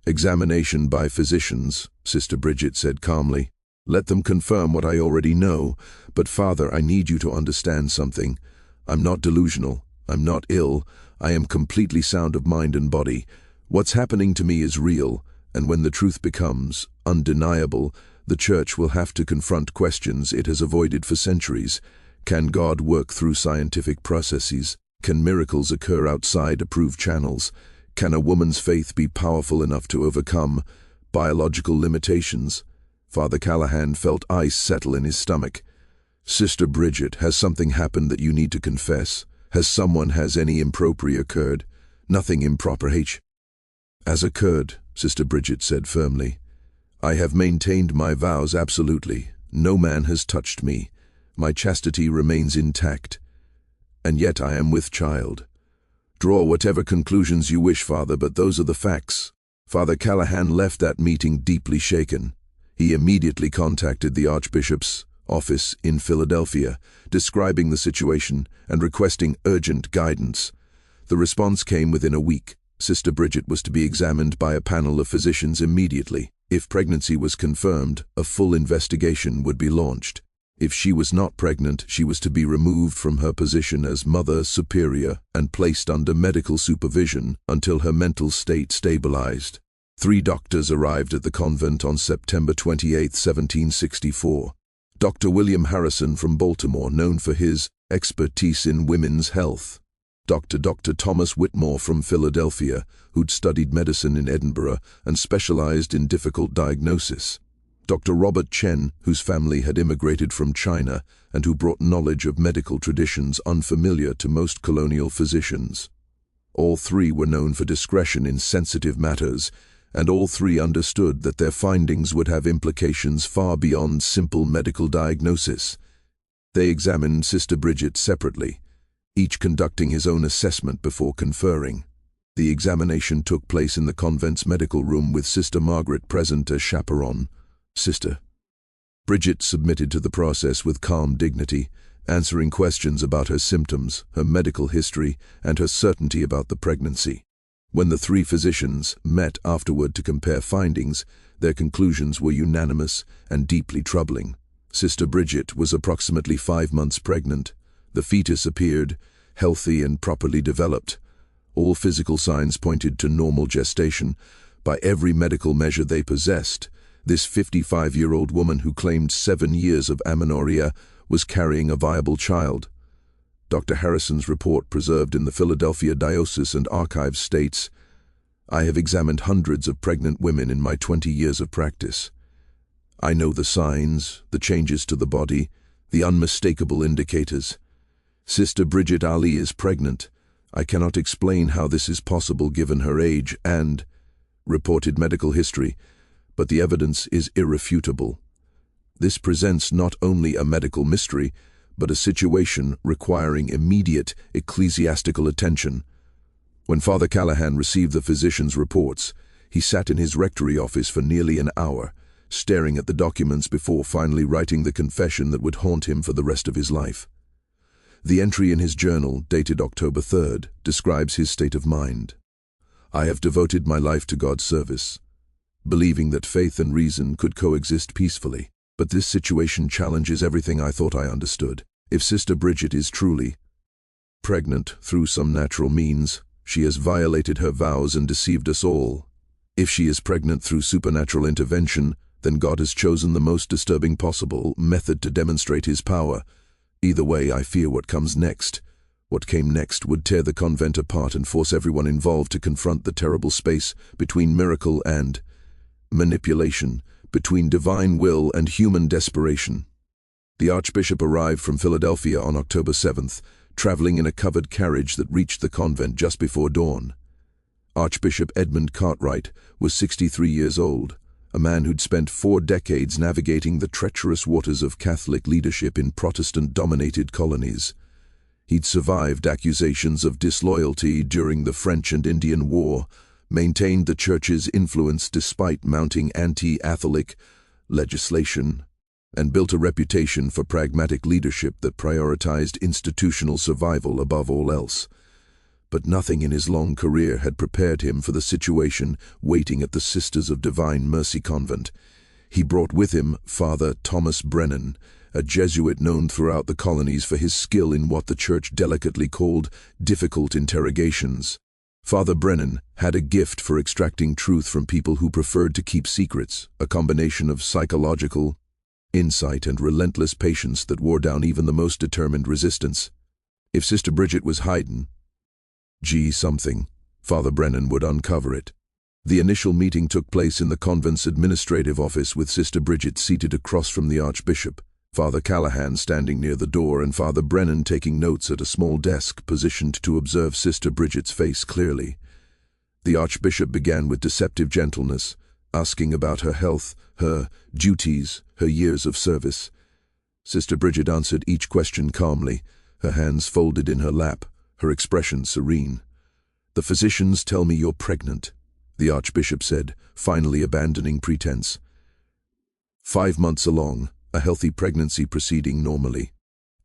Speaker 1: examination by physicians, Sister Bridget said calmly. Let them confirm what I already know, but Father, I need you to understand something. I'm not delusional. I'm not ill. I am completely sound of mind and body. What's happening to me is real, and when the truth becomes undeniable, the Church will have to confront questions it has avoided for centuries. Can God work through scientific processes? Can miracles occur outside approved channels? Can a woman's faith be powerful enough to overcome biological limitations? Father Callahan felt ice settle in his stomach. Sister Bridget, has something happened that you need to confess? Has any impropriety occurred? Nothing improper has occurred, Sister Bridget said firmly. I have maintained my vows absolutely. No man has touched me. My chastity remains intact. And yet I am with child. Draw whatever conclusions you wish, Father, but those are the facts. Father Callahan left that meeting deeply shaken. He immediately contacted the Archbishop's office in Philadelphia, describing the situation and requesting urgent guidance. The response came within a week. Sister Bridget was to be examined by a panel of physicians immediately. If pregnancy was confirmed, a full investigation would be launched. If she was not pregnant, she was to be removed from her position as Mother Superior and placed under medical supervision until her mental state stabilized. 3 doctors arrived at the convent on September 28, 1764. Dr. William Harrison from Baltimore, known for his expertise in women's health. Dr. Thomas Whitmore from Philadelphia, who'd studied medicine in Edinburgh and specialized in difficult diagnosis. Dr. Robert Chen, whose family had immigrated from China and who brought knowledge of medical traditions unfamiliar to most colonial physicians. All 3 were known for discretion in sensitive matters, and all 3 understood that their findings would have implications far beyond simple medical diagnosis. They examined Sister Bridget separately, each conducting his own assessment before conferring. The examination took place in the convent's medical room with Sister Margaret present as chaperone. Sister Bridget submitted to the process with calm dignity, answering questions about her symptoms, her medical history, and her certainty about the pregnancy. When the 3 physicians met afterward to compare findings, their conclusions were unanimous and deeply troubling. Sister Bridget was approximately 5 months pregnant. The fetus appeared healthy and properly developed. All physical signs pointed to normal gestation. By every medical measure they possessed, this 55-year-old woman who claimed 7 years of amenorrhea was carrying a viable child. Dr. Harrison's report, preserved in the Philadelphia Diocese and Archives, states, I have examined hundreds of pregnant women in my 20 years of practice. I know the signs, the changes to the body, the unmistakable indicators. Sister Bridget Ali is pregnant. I cannot explain how this is possible given her age and reported medical history, but the evidence is irrefutable. This presents not only a medical mystery, but a situation requiring immediate ecclesiastical attention. When Father Callahan received the physician's reports, he sat in his rectory office for nearly an hour, staring at the documents before finally writing the confession that would haunt him for the rest of his life. The entry in his journal, dated October 3rd, describes his state of mind. I have devoted my life to God's service, believing that faith and reason could coexist peacefully. But this situation challenges everything I thought I understood. If Sister Bridget is truly pregnant through some natural means. She has violated her vows and deceived us all. If she is pregnant through supernatural intervention, then God has chosen the most disturbing possible method to demonstrate his power. Either way, I fear what comes next. What came next would tear the convent apart and force everyone involved to confront the terrible space between miracle and manipulation, between divine will and human desperation. The Archbishop arrived from Philadelphia on October 7th, traveling in a covered carriage that reached the convent just before dawn. Archbishop Edmund Cartwright was 63 years old, a man who'd spent 4 decades navigating the treacherous waters of Catholic leadership in Protestant-dominated colonies. He'd survived accusations of disloyalty during the French and Indian War, maintained the Church's influence despite mounting anti-Catholic legislation, and built a reputation for pragmatic leadership that prioritized institutional survival above all else. But nothing in his long career had prepared him for the situation waiting at the Sisters of Divine Mercy Convent. He brought with him Father Thomas Brennan, a Jesuit known throughout the colonies for his skill in what the Church delicately called difficult interrogations. Father Brennan had a gift for extracting truth from people who preferred to keep secrets, a combination of psychological insight and relentless patience that wore down even the most determined resistance. If Sister Bridget was hiding something, Father Brennan would uncover it. The initial meeting took place in the convent's administrative office with Sister Bridget seated across from the Archbishop, Father Callahan standing near the door and Father Brennan taking notes at a small desk positioned to observe Sister Bridget's face clearly. The Archbishop began with deceptive gentleness, asking about her health, her duties, her years of service. Sister Bridget answered each question calmly, her hands folded in her lap, her expression serene. "The physicians tell me you're pregnant," the Archbishop said, finally abandoning pretense. 5 months along, a healthy pregnancy proceeding normally.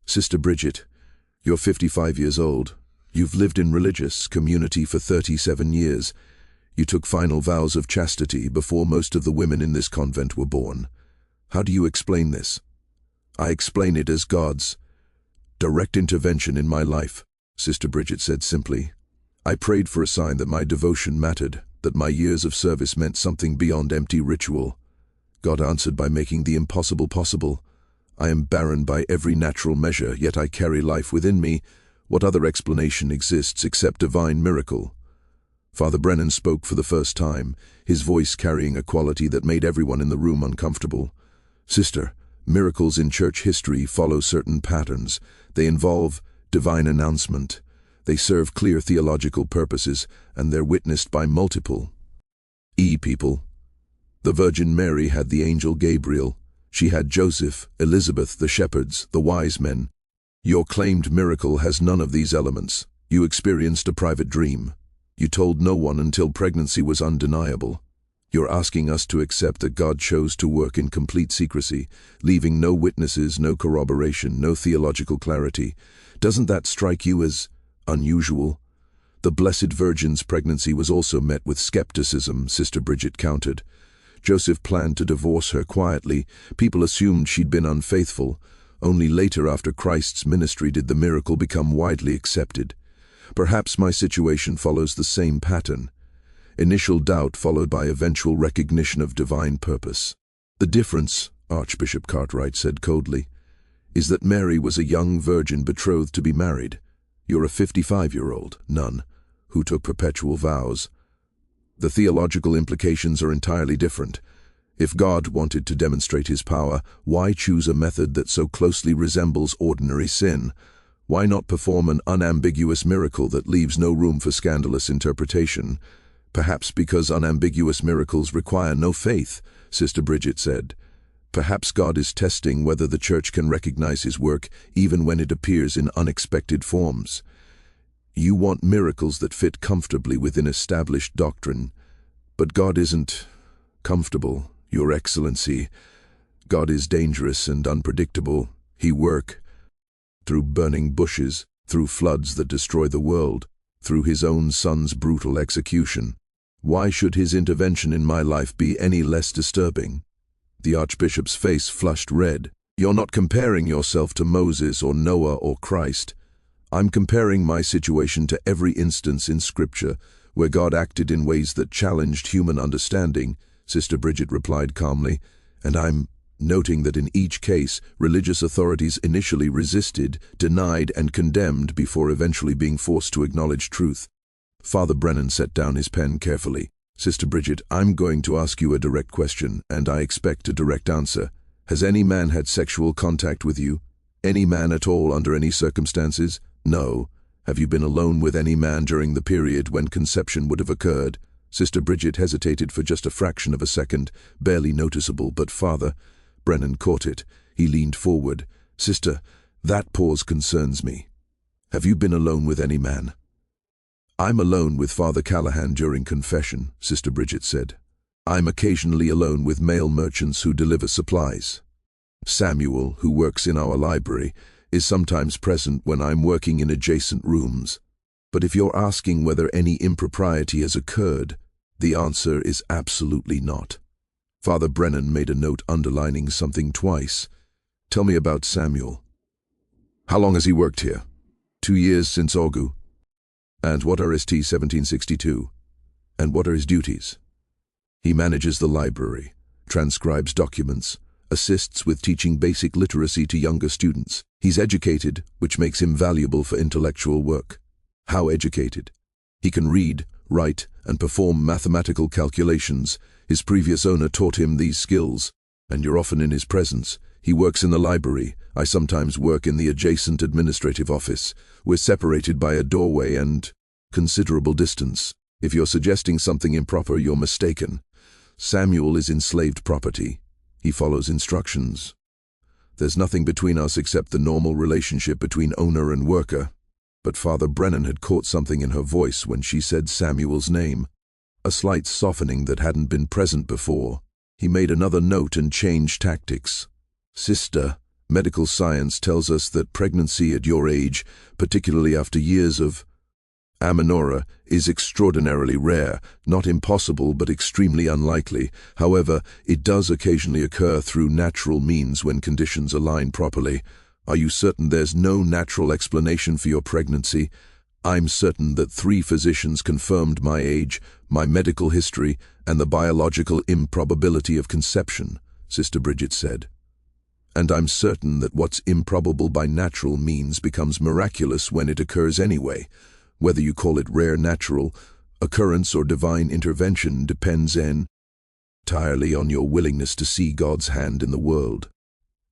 Speaker 1: "Sister Bridget, you're 55 years old. You've lived in religious community for 37 years. You took final vows of chastity before most of the women in this convent were born. How do you explain this?" "I explain it as God's direct intervention in my life," Sister Bridget said simply. "I prayed for a sign that my devotion mattered, that my years of service meant something beyond empty ritual. God answered by making the impossible possible. I am barren by every natural measure, yet I carry life within me. What other explanation exists except divine miracle?" Father Brennan spoke for the first time, his voice carrying a quality that made everyone in the room uncomfortable. "Sister, miracles in church history follow certain patterns. They involve divine announcement. They serve clear theological purposes, and they're witnessed by multiple people. The Virgin Mary had the angel Gabriel. She had Joseph, Elizabeth, the shepherds, the wise men. Your claimed miracle has none of these elements. You experienced a private dream. You told no one until pregnancy was undeniable. You're asking us to accept that God chose to work in complete secrecy, leaving no witnesses, no corroboration, no theological clarity. Doesn't that strike you as unusual?" "The Blessed Virgin's pregnancy was also met with skepticism," Sister Bridget countered. "Joseph planned to divorce her quietly. People assumed she'd been unfaithful. Only later, after Christ's ministry, did the miracle become widely accepted. Perhaps my situation follows the same pattern. Initial doubt followed by eventual recognition of divine purpose. The difference," Archbishop Cartwright said coldly, "is that Mary was a young virgin betrothed to be married. You're a 55-year-old nun who took perpetual vows. The theological implications are entirely different. If God wanted to demonstrate his power, why choose a method that so closely resembles ordinary sin? Why not perform an unambiguous miracle that leaves no room for scandalous interpretation? Perhaps because unambiguous miracles require no faith," Sister Bridget said. "Perhaps God is testing whether the Church can recognize his work even when it appears in unexpected forms. You want miracles that fit comfortably within established doctrine. But God isn't comfortable, Your Excellency. God is dangerous and unpredictable. He works through burning bushes, through floods that destroy the world, through his own Son's brutal execution. Why should his intervention in my life be any less disturbing?" The Archbishop's face flushed red. "You're not comparing yourself to Moses or Noah or Christ. I'm comparing my situation to every instance in Scripture where God acted in ways that challenged human understanding, Sister Bridget replied calmly, and I'm noting that in each case, religious authorities initially resisted, denied, and condemned before eventually being forced to acknowledge truth. Father Brennan set down his pen carefully. Sister Bridget, I'm going to ask you a direct question, and I expect a direct answer. Has any man had sexual contact with you? Any man at all under any circumstances? No. Have you been alone with any man during the period when conception would have occurred? Sister Bridget hesitated for just a fraction of a second, barely noticeable, but Father Brennan caught it. He leaned forward. Sister, that pause concerns me. Have you been alone with any man? I'm alone with Father Callahan during confession, Sister Bridget said. I'm occasionally alone with male merchants who deliver supplies. Samuel, who works in our library, is sometimes present when I'm working in adjacent rooms. But if you're asking whether any impropriety has occurred, the answer is absolutely not. Father Brennan made a note underlining something twice. Tell me about Samuel. How long has he worked here? 2 years since August. And what are ST 1762? And what are his duties? He manages the library, transcribes documents, assists with teaching basic literacy to younger students. He's educated, which makes him valuable for intellectual work. How educated? He can read, write, and perform mathematical calculations. His previous owner taught him these skills, and you're often in his presence. He works in the library. I sometimes work in the adjacent administrative office. We're separated by a doorway and considerable distance. If you're suggesting something improper, you're mistaken. Samuel is enslaved property. He follows instructions. There's nothing between us except the normal relationship between owner and worker. But Father Brennan had caught something in her voice when she said Samuel's name, a slight softening that hadn't been present before. He made another note and changed tactics. Sister, medical science tells us that pregnancy at your age, particularly after years of amenorrhea, is extraordinarily rare, not impossible but extremely unlikely. However, it does occasionally occur through natural means when conditions align properly. Are you certain there's no natural explanation for your pregnancy? I'm certain that 3 physicians confirmed my age, my medical history, and the biological improbability of conception, Sister Bridget said. And I'm certain that what's improbable by natural means becomes miraculous when it occurs anyway. Whether you call it rare natural occurrence or divine intervention depends entirely on your willingness to see God's hand in the world.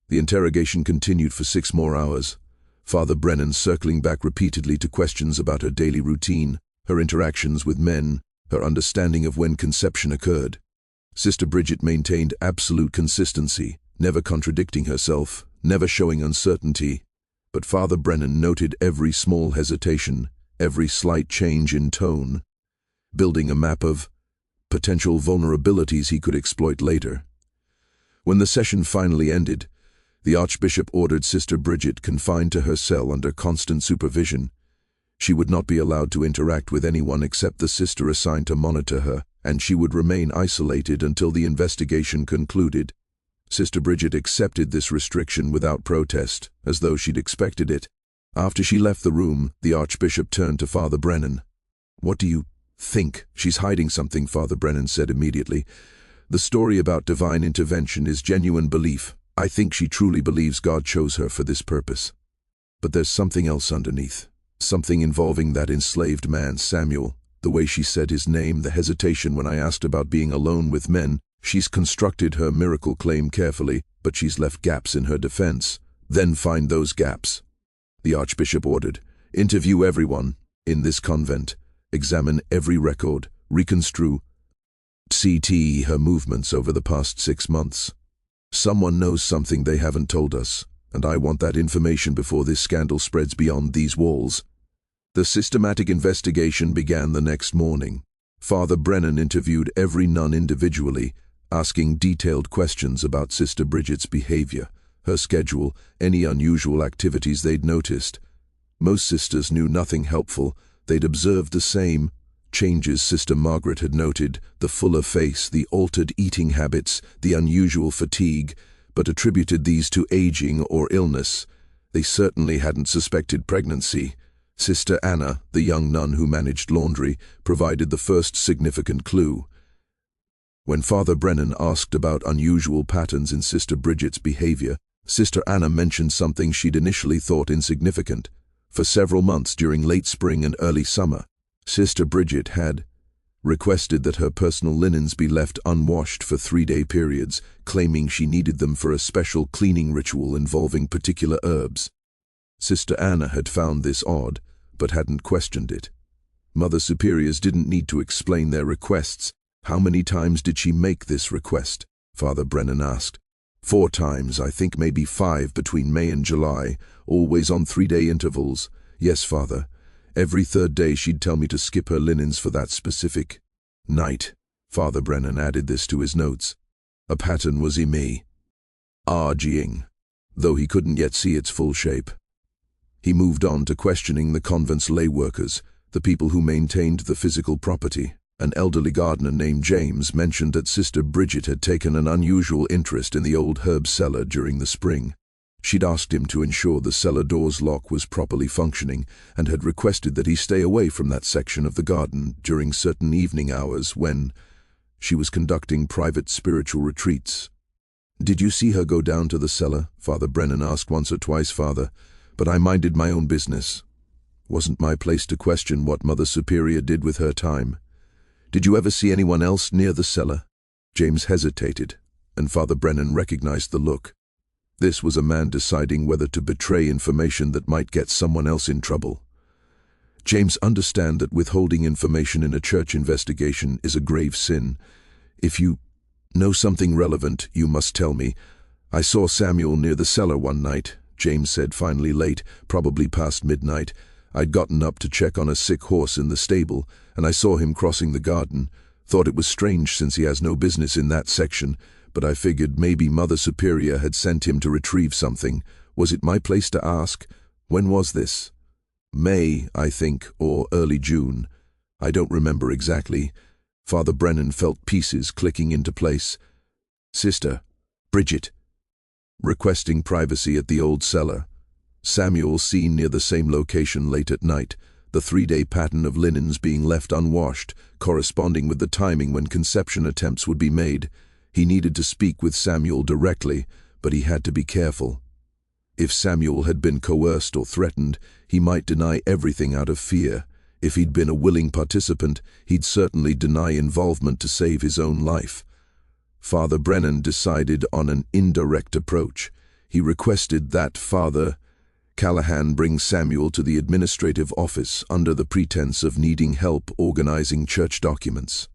Speaker 1: The interrogation continued for 6 more hours, Father Brennan circling back repeatedly to questions about her daily routine, her interactions with men, her understanding of when conception occurred. Sister Bridget maintained absolute consistency, never contradicting herself, never showing uncertainty. But Father Brennan noted every small hesitation, every slight change in tone, building a map of potential vulnerabilities he could exploit later. When the session finally ended, the Archbishop ordered Sister Bridget confined to her cell under constant supervision. She would not be allowed to interact with anyone except the sister assigned to monitor her, and she would remain isolated until the investigation concluded. Sister Bridget accepted this restriction without protest, as though she'd expected it. After she left the room, the Archbishop turned to Father Brennan. What do you think? She's hiding something, Father Brennan said immediately. The story about divine intervention is genuine belief. I think she truly believes God chose her for this purpose. But there's something else underneath. Something involving that enslaved man, Samuel. The way she said his name, the hesitation when I asked about being alone with men. She's constructed her miracle claim carefully, but she's left gaps in her defense. Then find those gaps. The Archbishop ordered, interview everyone in this convent, examine every record, reconstruct her movements over the past 6 months. Someone knows something they haven't told us, and I want that information before this scandal spreads beyond these walls. The systematic investigation began the next morning. Father Brennan interviewed every nun individually, asking detailed questions about Sister Bridget's behavior, her schedule, any unusual activities they'd noticed. Most sisters knew nothing helpful. They'd observed the same changes Sister Margaret had noted, the fuller face, the altered eating habits, the unusual fatigue, but attributed these to aging or illness. They certainly hadn't suspected pregnancy. Sister Anna, the young nun who managed laundry, provided the first significant clue. When Father Brennan asked about unusual patterns in Sister Bridget's behavior, Sister Anna mentioned something she'd initially thought insignificant. For several months during late spring and early summer, Sister Bridget had requested that her personal linens be left unwashed for 3-day periods, claiming she needed them for a special cleaning ritual involving particular herbs. Sister Anna had found this odd, but hadn't questioned it. Mother Superiors didn't need to explain their requests. How many times did she make this request? Father Brennan asked. 4 times, I think maybe 5 between May and July, always on 3-day intervals. Yes, Father. Every 3rd day she'd tell me to skip her linens for that specific night. Father Brennan added this to his notes. A pattern was emerging, though he couldn't yet see its full shape. He moved on to questioning the convent's lay workers, the people who maintained the physical property. An elderly gardener named James mentioned that Sister Bridget had taken an unusual interest in the old herb cellar during the spring. She'd asked him to ensure the cellar door's lock was properly functioning and had requested that he stay away from that section of the garden during certain evening hours when she was conducting private spiritual retreats. Did you see her go down to the cellar? Father Brennan asked once or twice, Father, but I minded my own business. Wasn't my place to question what Mother Superior did with her time. Did you ever see anyone else near the cellar? James hesitated, and Father Brennan recognized the look. This was a man deciding whether to betray information that might get someone else in trouble. James, understand that withholding information in a church investigation is a grave sin. If you know something relevant, you must tell me. I saw Samuel near the cellar one night, James said finally, late, probably past midnight. I'd gotten up to check on a sick horse in the stable, and I saw him crossing the garden. Thought it was strange since he has no business in that section, but I figured maybe Mother Superior had sent him to retrieve something. Was it my place to ask? When was this? May, I think, or early June. I don't remember exactly. Father Brennan felt pieces clicking into place. Sister Bridget, requesting privacy at the old cellar. Samuel seen near the same location late at night, the 3-day pattern of linens being left unwashed, corresponding with the timing when conception attempts would be made. He needed to speak with Samuel directly, but he had to be careful. If Samuel had been coerced or threatened, he might deny everything out of fear. If he'd been a willing participant, he'd certainly deny involvement to save his own life. Father Brennan decided on an indirect approach. He requested that Father Callahan bring Samuel to the administrative office under the pretense of needing help organizing church documents.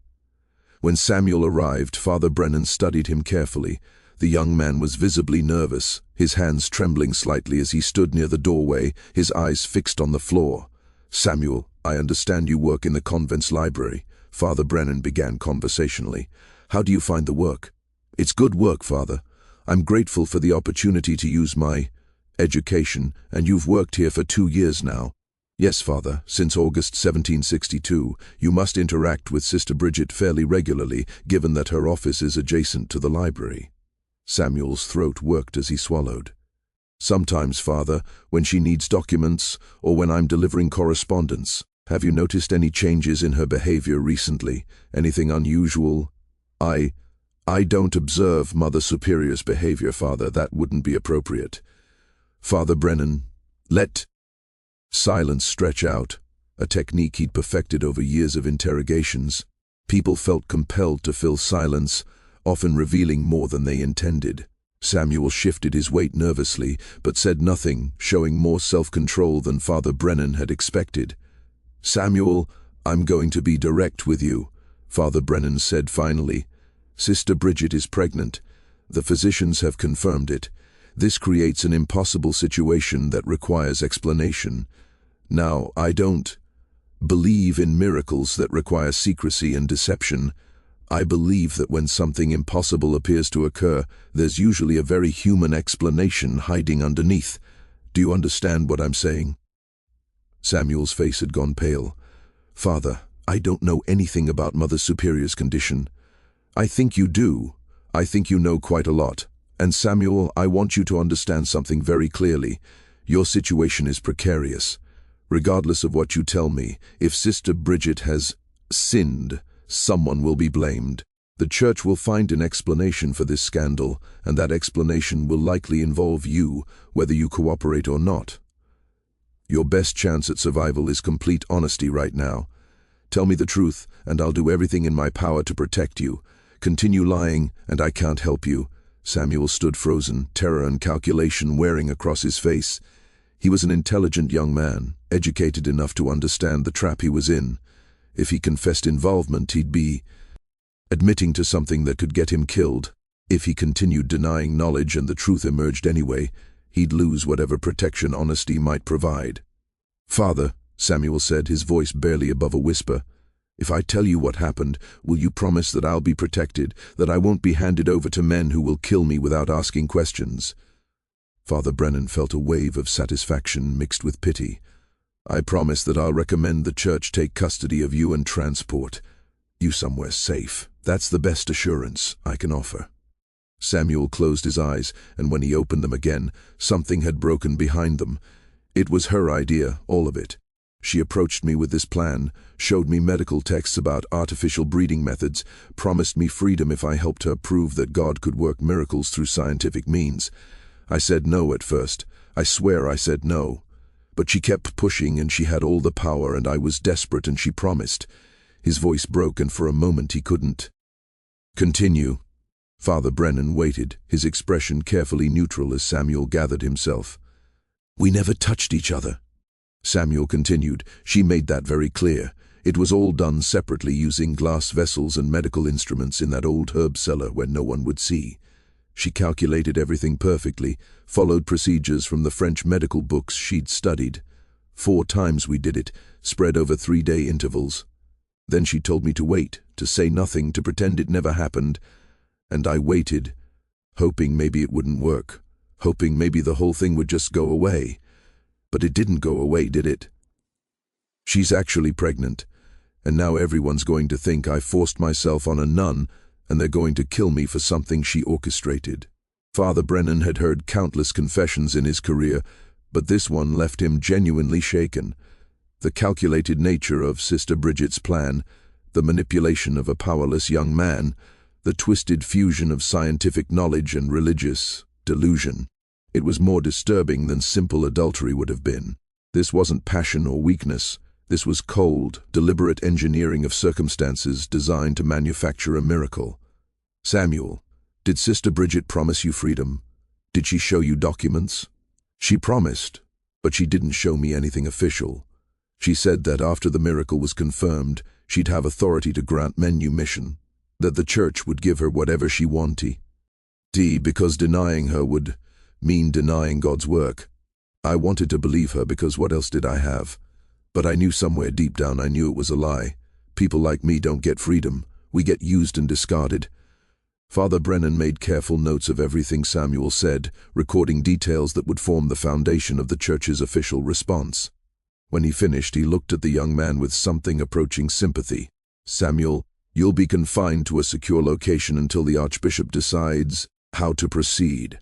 Speaker 1: When Samuel arrived, Father Brennan studied him carefully. The young man was visibly nervous, his hands trembling slightly as he stood near the doorway, his eyes fixed on the floor. Samuel, I understand you work in the convent's library, Father Brennan began conversationally. How do you find the work? It's good work, Father. I'm grateful for the opportunity to use my education, and you've worked here for 2 years now. Yes, Father, since August 1762. You must interact with Sister Bridget fairly regularly, given that her office is adjacent to the library. Samuel's throat worked as he swallowed. Sometimes, Father, when she needs documents, or when I'm delivering correspondence. Have you noticed any changes in her behavior recently? Anything unusual? I don't observe Mother Superior's behavior, Father. That wouldn't be appropriate. Father Brennan, let silence stretch out, a technique he'd perfected over years of interrogations. People felt compelled to fill silence, often revealing more than they intended. Samuel shifted his weight nervously, but said nothing, showing more self-control than Father Brennan had expected. Samuel, I'm going to be direct with you, Father Brennan said finally. Sister Bridget is pregnant. The physicians have confirmed it. This creates an impossible situation that requires explanation. Now, I don't believe in miracles that require secrecy and deception. I believe that when something impossible appears to occur, there's usually a very human explanation hiding underneath. Do you understand what I'm saying? Samuel's face had gone pale. Father, I don't know anything about Mother Superior's condition. I think you do. I think you know quite a lot. And Samuel, I want you to understand something very clearly. Your situation is precarious. Regardless of what you tell me, if Sister Bridget has sinned, someone will be blamed. The Church will find an explanation for this scandal, and that explanation will likely involve you, whether you cooperate or not. Your best chance at survival is complete honesty right now. Tell me the truth, and I'll do everything in my power to protect you. Continue lying, and I can't help you." Samuel stood frozen, terror and calculation wearing across his face. He was an intelligent young man, educated enough to understand the trap he was in. If he confessed involvement, he'd be admitting to something that could get him killed. If he continued denying knowledge and the truth emerged anyway, he'd lose whatever protection honesty might provide. "Father," Samuel said, his voice barely above a whisper, "if I tell you what happened, will you promise that I'll be protected, that I won't be handed over to men who will kill me without asking questions?" Father Brennan felt a wave of satisfaction mixed with pity. "I promise that I'll recommend the Church take custody of you and transport you somewhere safe. That's the best assurance I can offer." Samuel closed his eyes, and when he opened them again, something had broken behind them. It was her idea, all of it. She approached me with this plan, showed me medical texts about artificial breeding methods, promised me freedom if I helped her prove that God could work miracles through scientific means. I said no at first. I swear I said no. But she kept pushing, and she had all the power, and I was desperate, and she promised. His voice broke, and for a moment he couldn't continue. Father Brennan waited, his expression carefully neutral as Samuel gathered himself. "We never touched each other," Samuel continued. "She made that very clear. It was all done separately using glass vessels and medical instruments in that old herb cellar where no one would see. She calculated everything perfectly, followed procedures from the French medical books she'd studied. 4 times we did it, spread over 3-day intervals. Then she told me to wait, to say nothing, to pretend it never happened. And I waited, hoping maybe it wouldn't work, hoping maybe the whole thing would just go away. But it didn't go away, did it? She's actually pregnant, and now everyone's going to think I forced myself on a nun, and they're going to kill me for something she orchestrated." Father Brennan had heard countless confessions in his career, but this one left him genuinely shaken. The calculated nature of Sister Bridget's plan, the manipulation of a powerless young man, the twisted fusion of scientific knowledge and religious delusion. It was more disturbing than simple adultery would have been. This wasn't passion or weakness. This was cold, deliberate engineering of circumstances designed to manufacture a miracle. "Samuel, did Sister Bridget promise you freedom? Did she show you documents?" "She promised, but she didn't show me anything official. She said that after the miracle was confirmed, she'd have authority to grant manumission, that the Church would give her whatever she wanted. Because denying her would mean denying God's work. I wanted to believe her because what else did I have? But I knew somewhere deep down I knew it was a lie. People like me don't get freedom. We get used and discarded." Father Brennan made careful notes of everything Samuel said, recording details that would form the foundation of the Church's official response. When he finished, he looked at the young man with something approaching sympathy. "Samuel, you'll be confined to a secure location until the Archbishop decides how to proceed.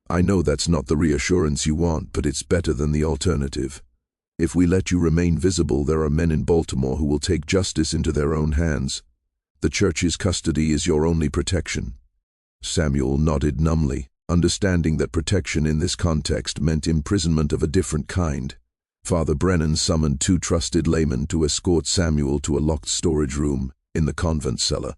Speaker 1: I know that's not the reassurance you want, but it's better than the alternative. If we let you remain visible, there are men in Baltimore who will take justice into their own hands. The Church's custody is your only protection." Samuel nodded numbly, understanding that protection in this context meant imprisonment of a different kind. Father Brennan summoned 2 trusted laymen to escort Samuel to a locked storage room in the convent cellar.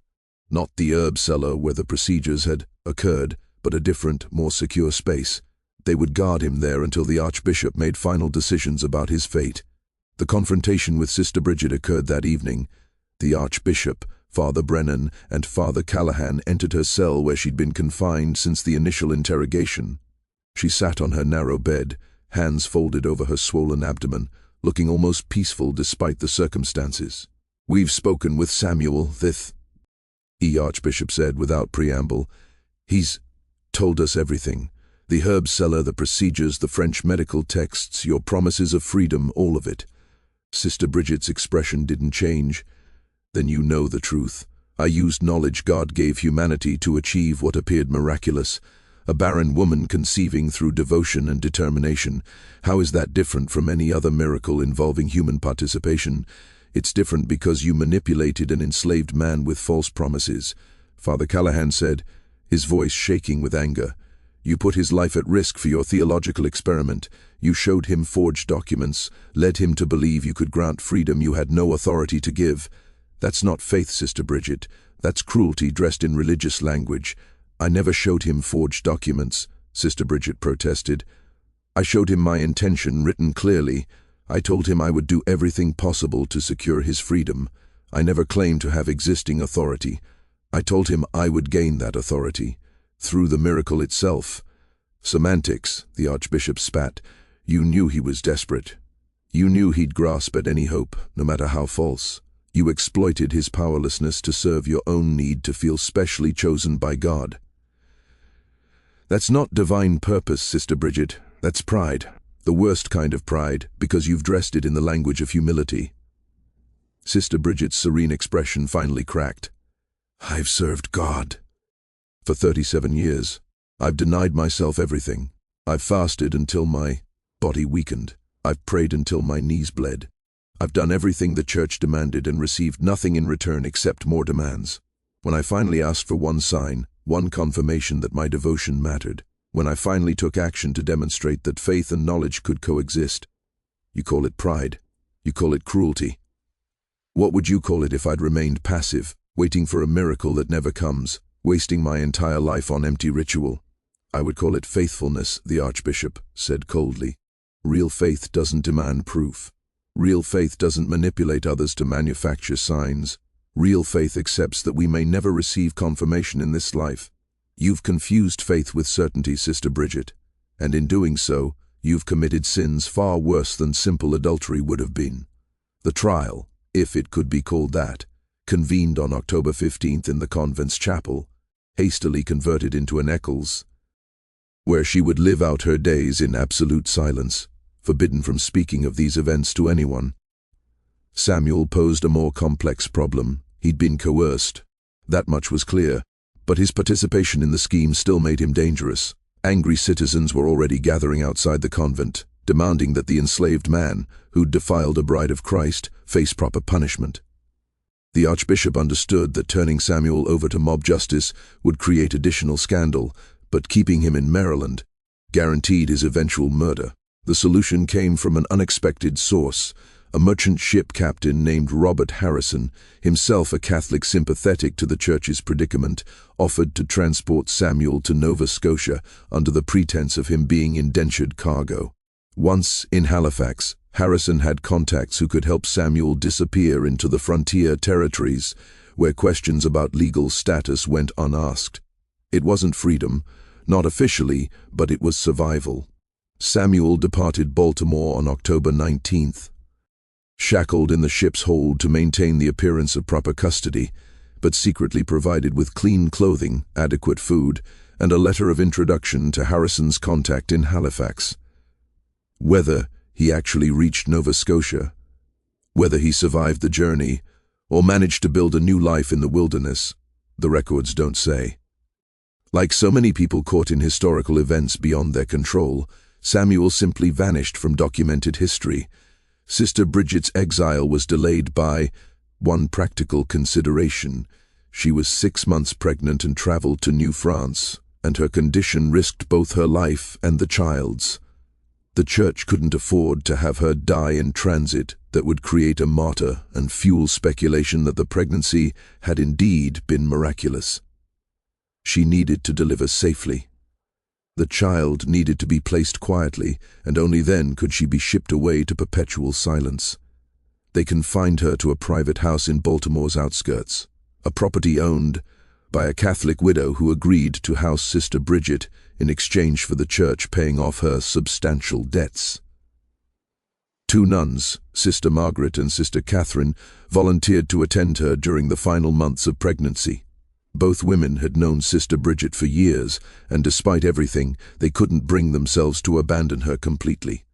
Speaker 1: Not the herb cellar where the procedures had occurred, but a different, more secure space. They would guard him there until the Archbishop made final decisions about his fate. The confrontation with Sister Bridget occurred that evening. The Archbishop, Father Brennan, and Father Callahan entered her cell where she'd been confined since the initial interrogation. She sat on her narrow bed, hands folded over her swollen abdomen, looking almost peaceful despite the circumstances. "We've spoken with Samuel, the Archbishop said without preamble. "He's told us everything. The herb cellar, the procedures, the French medical texts, your promises of freedom, all of it." Sister Bridget's expression didn't change. "Then you know the truth. I used knowledge God gave humanity to achieve what appeared miraculous. a barren woman conceiving through devotion and determination. How is that different from any other miracle involving human participation? It's different because you manipulated an enslaved man with false promises. Father Callahan said, his voice shaking with anger. You put his life at risk for your theological experiment. You showed him forged documents, led him to believe you could grant freedom you had no authority to give. That's not faith, Sister Bridget. That's cruelty dressed in religious language. I never showed him forged documents, Sister Bridget protested. I showed him my intention written clearly. I told him I would do everything possible to secure his freedom. I never claimed to have existing authority. I told him I would gain that authority through the miracle itself. Semantics, the Archbishop spat. You knew he was desperate. You knew he'd grasp at any hope, no matter how false. You exploited his powerlessness to serve your own need to feel specially chosen by God. That's not divine purpose, Sister Bridget. That's pride. The worst kind of pride, because you've dressed it in the language of humility. Sister Bridget's serene expression finally cracked. I've served God. For 37 years, I've denied myself everything. I've fasted until my body weakened. I've prayed until my knees bled. I've done everything the Church demanded and received nothing in return except more demands. When I finally asked for one sign, one confirmation that my devotion mattered, when I finally took action to demonstrate that faith and knowledge could coexist, you call it pride. You call it cruelty. What would you call it if I'd remained passive, waiting for a miracle that never comes, wasting my entire life on empty ritual? I would call it faithfulness, the Archbishop said coldly. Real faith doesn't demand proof. Real faith doesn't manipulate others to manufacture signs. Real faith accepts that we may never receive confirmation in this life. You've confused faith with certainty, Sister Bridget, and in doing so, you've committed sins far worse than simple adultery would have been. The trial, if it could be called that, convened on October 15th in the convent's chapel, hastily converted into an Eccles, where she would live out her days in absolute silence, forbidden from speaking of these events to anyone. Samuel posed a more complex problem. He'd been coerced. That much was clear, but his participation in the scheme still made him dangerous. Angry citizens were already gathering outside the convent, demanding that the enslaved man, who'd defiled a bride of Christ, face proper punishment. The Archbishop understood that turning Samuel over to mob justice would create additional scandal, but keeping him in Maryland guaranteed his eventual murder. The solution came from an unexpected source. A merchant ship captain named Robert Harrison, himself a Catholic sympathetic to the Church's predicament, offered to transport Samuel to Nova Scotia under the pretense of him being indentured cargo. Once in Halifax, Harrison had contacts who could help Samuel disappear into the frontier territories, where questions about legal status went unasked. It wasn't freedom, not officially, but it was survival. Samuel departed Baltimore on October 19th. Shackled in the ship's hold to maintain the appearance of proper custody, but secretly provided with clean clothing, adequate food, and a letter of introduction to Harrison's contact in Halifax. Whether he actually reached Nova Scotia, whether he survived the journey, or managed to build a new life in the wilderness, the records don't say. Like so many people caught in historical events beyond their control, Samuel simply vanished from documented history. Sister Bridget's exile was delayed by one practical consideration. She was 6 months pregnant and traveled to New France, and her condition risked both her life and the child's. The Church couldn't afford to have her die in transit that would create a martyr and fuel speculation that the pregnancy had indeed been miraculous. She needed to deliver safely. The child needed to be placed quietly, and only then could she be shipped away to perpetual silence. They confined her to a private house in Baltimore's outskirts, a property owned by a Catholic widow who agreed to house Sister Bridget in exchange for the Church paying off her substantial debts. 2 nuns, Sister Margaret and Sister Catherine, volunteered to attend her during the final months of pregnancy. Both women had known Sister Bridget for years, and despite everything, they couldn't bring themselves to abandon her completely.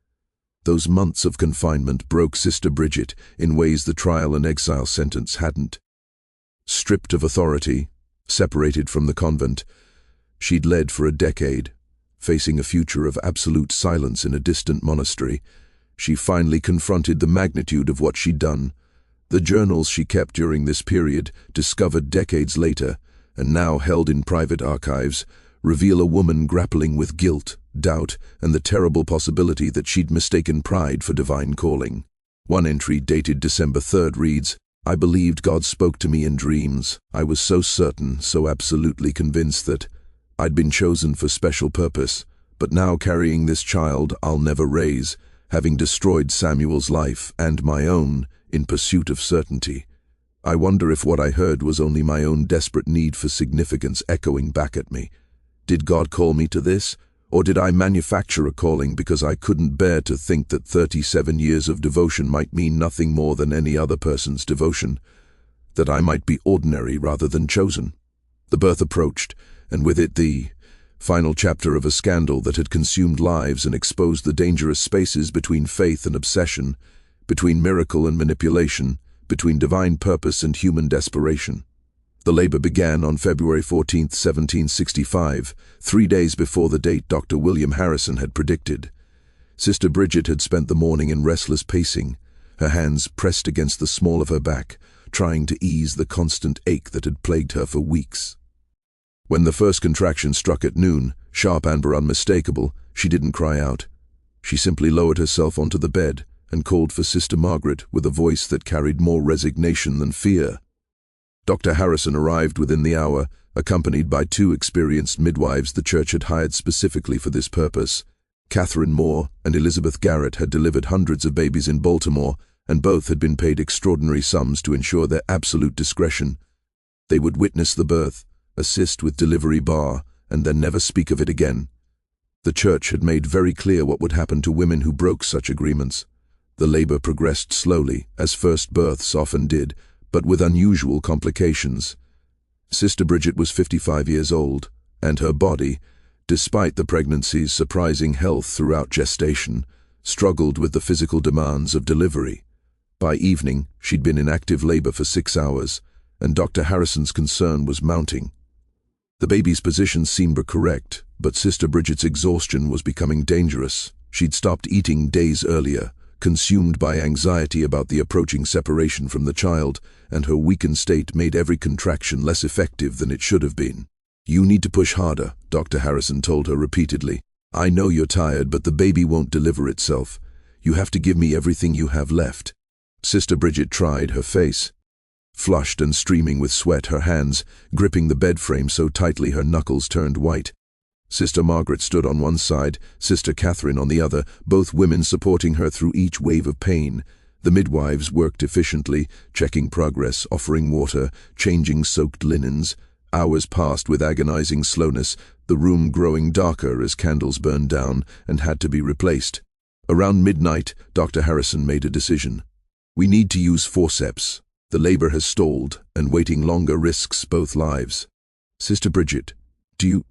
Speaker 1: Those months of confinement broke Sister Bridget in ways the trial and exile sentence hadn't. Stripped of authority, separated from the convent, She'd led for a decade, facing a future of absolute silence in a distant monastery. She finally confronted the magnitude of what she'd done. The journals she kept during this period, discovered decades later, and now held in private archives, reveal a woman grappling with guilt, doubt, and the terrible possibility that she'd mistaken pride for divine calling. One entry dated December 3rd reads, "I believed God spoke to me in dreams. I was so certain, so absolutely convinced that I'd been chosen for special purpose, but now carrying this child I'll never raise, having destroyed Samuel's life and my own in pursuit of certainty. I wonder if what I heard was only my own desperate need for significance echoing back at me. Did God call me to this? Or did I manufacture a calling because I couldn't bear to think that 37 years of devotion might mean nothing more than any other person's devotion? That I might be ordinary rather than chosen?" The birth approached, and with it the final chapter of a scandal that had consumed lives and exposed the dangerous spaces between faith and obsession, between miracle and manipulation, between divine purpose and human desperation. The labor began on February 14, 1765, 3 days before the date Dr. William Harrison had predicted. Sister Bridget had spent the morning in restless pacing, her hands pressed against the small of her back, trying to ease the constant ache that had plagued her for weeks. When the first contraction struck at noon, sharp and unmistakable, she didn't cry out. She simply lowered herself onto the bed and called for Sister Margaret with a voice that carried more resignation than fear. Dr. Harrison arrived within the hour, accompanied by 2 experienced midwives the church had hired specifically for this purpose. Catherine Moore and Elizabeth Garrett had delivered hundreds of babies in Baltimore, and both had been paid extraordinary sums to ensure their absolute discretion. They would witness the birth, assist with delivery bar, and then never speak of it again. The church had made very clear what would happen to women who broke such agreements. The labor progressed slowly, as first births often did, but with unusual complications. Sister Bridget was 55 years old, and her body, despite the pregnancy's surprising health throughout gestation, struggled with the physical demands of delivery. By evening, she'd been in active labor for 6 hours, and Dr. Harrison's concern was mounting. The baby's position seemed correct, but Sister Bridget's exhaustion was becoming dangerous. She'd stopped eating days earlier, consumed by anxiety about the approaching separation from the child, and her weakened state made every contraction less effective than it should have been. "You need to push harder," Dr. Harrison told her repeatedly. "I know you're tired, but the baby won't deliver itself. You have to give me everything you have left." Sister Bridget tried, her face flushed and streaming with sweat, her hands gripping the bed frame so tightly her knuckles turned white. Sister Margaret stood on one side, Sister Catherine on the other, both women supporting her through each wave of pain. The midwives worked efficiently, checking progress, offering water, changing soaked linens. Hours passed with agonizing slowness, the room growing darker as candles burned down and had to be replaced. Around midnight, Dr. Harrison made a decision. "We need to use forceps. The labor has stalled, and waiting longer risks both lives. Sister Bridget, do you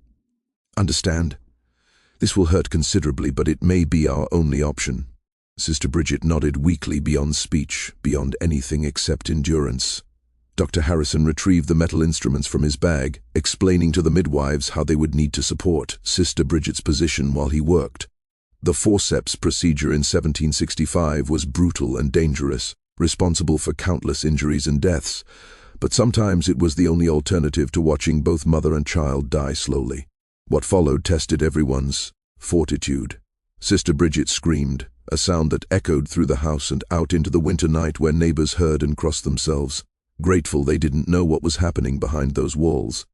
Speaker 1: understand? This will hurt considerably, but it may be our only option." Sister Bridget nodded weakly, beyond speech, beyond anything except endurance. Dr. Harrison retrieved the metal instruments from his bag, explaining to the midwives how they would need to support Sister Bridget's position while he worked. The forceps procedure in 1765 was brutal and dangerous, responsible for countless injuries and deaths, but sometimes it was the only alternative to watching both mother and child die slowly. What followed tested everyone's fortitude. Sister Bridget screamed, a sound that echoed through the house and out into the winter night where neighbors heard and crossed themselves, grateful they didn't know what was happening behind those walls.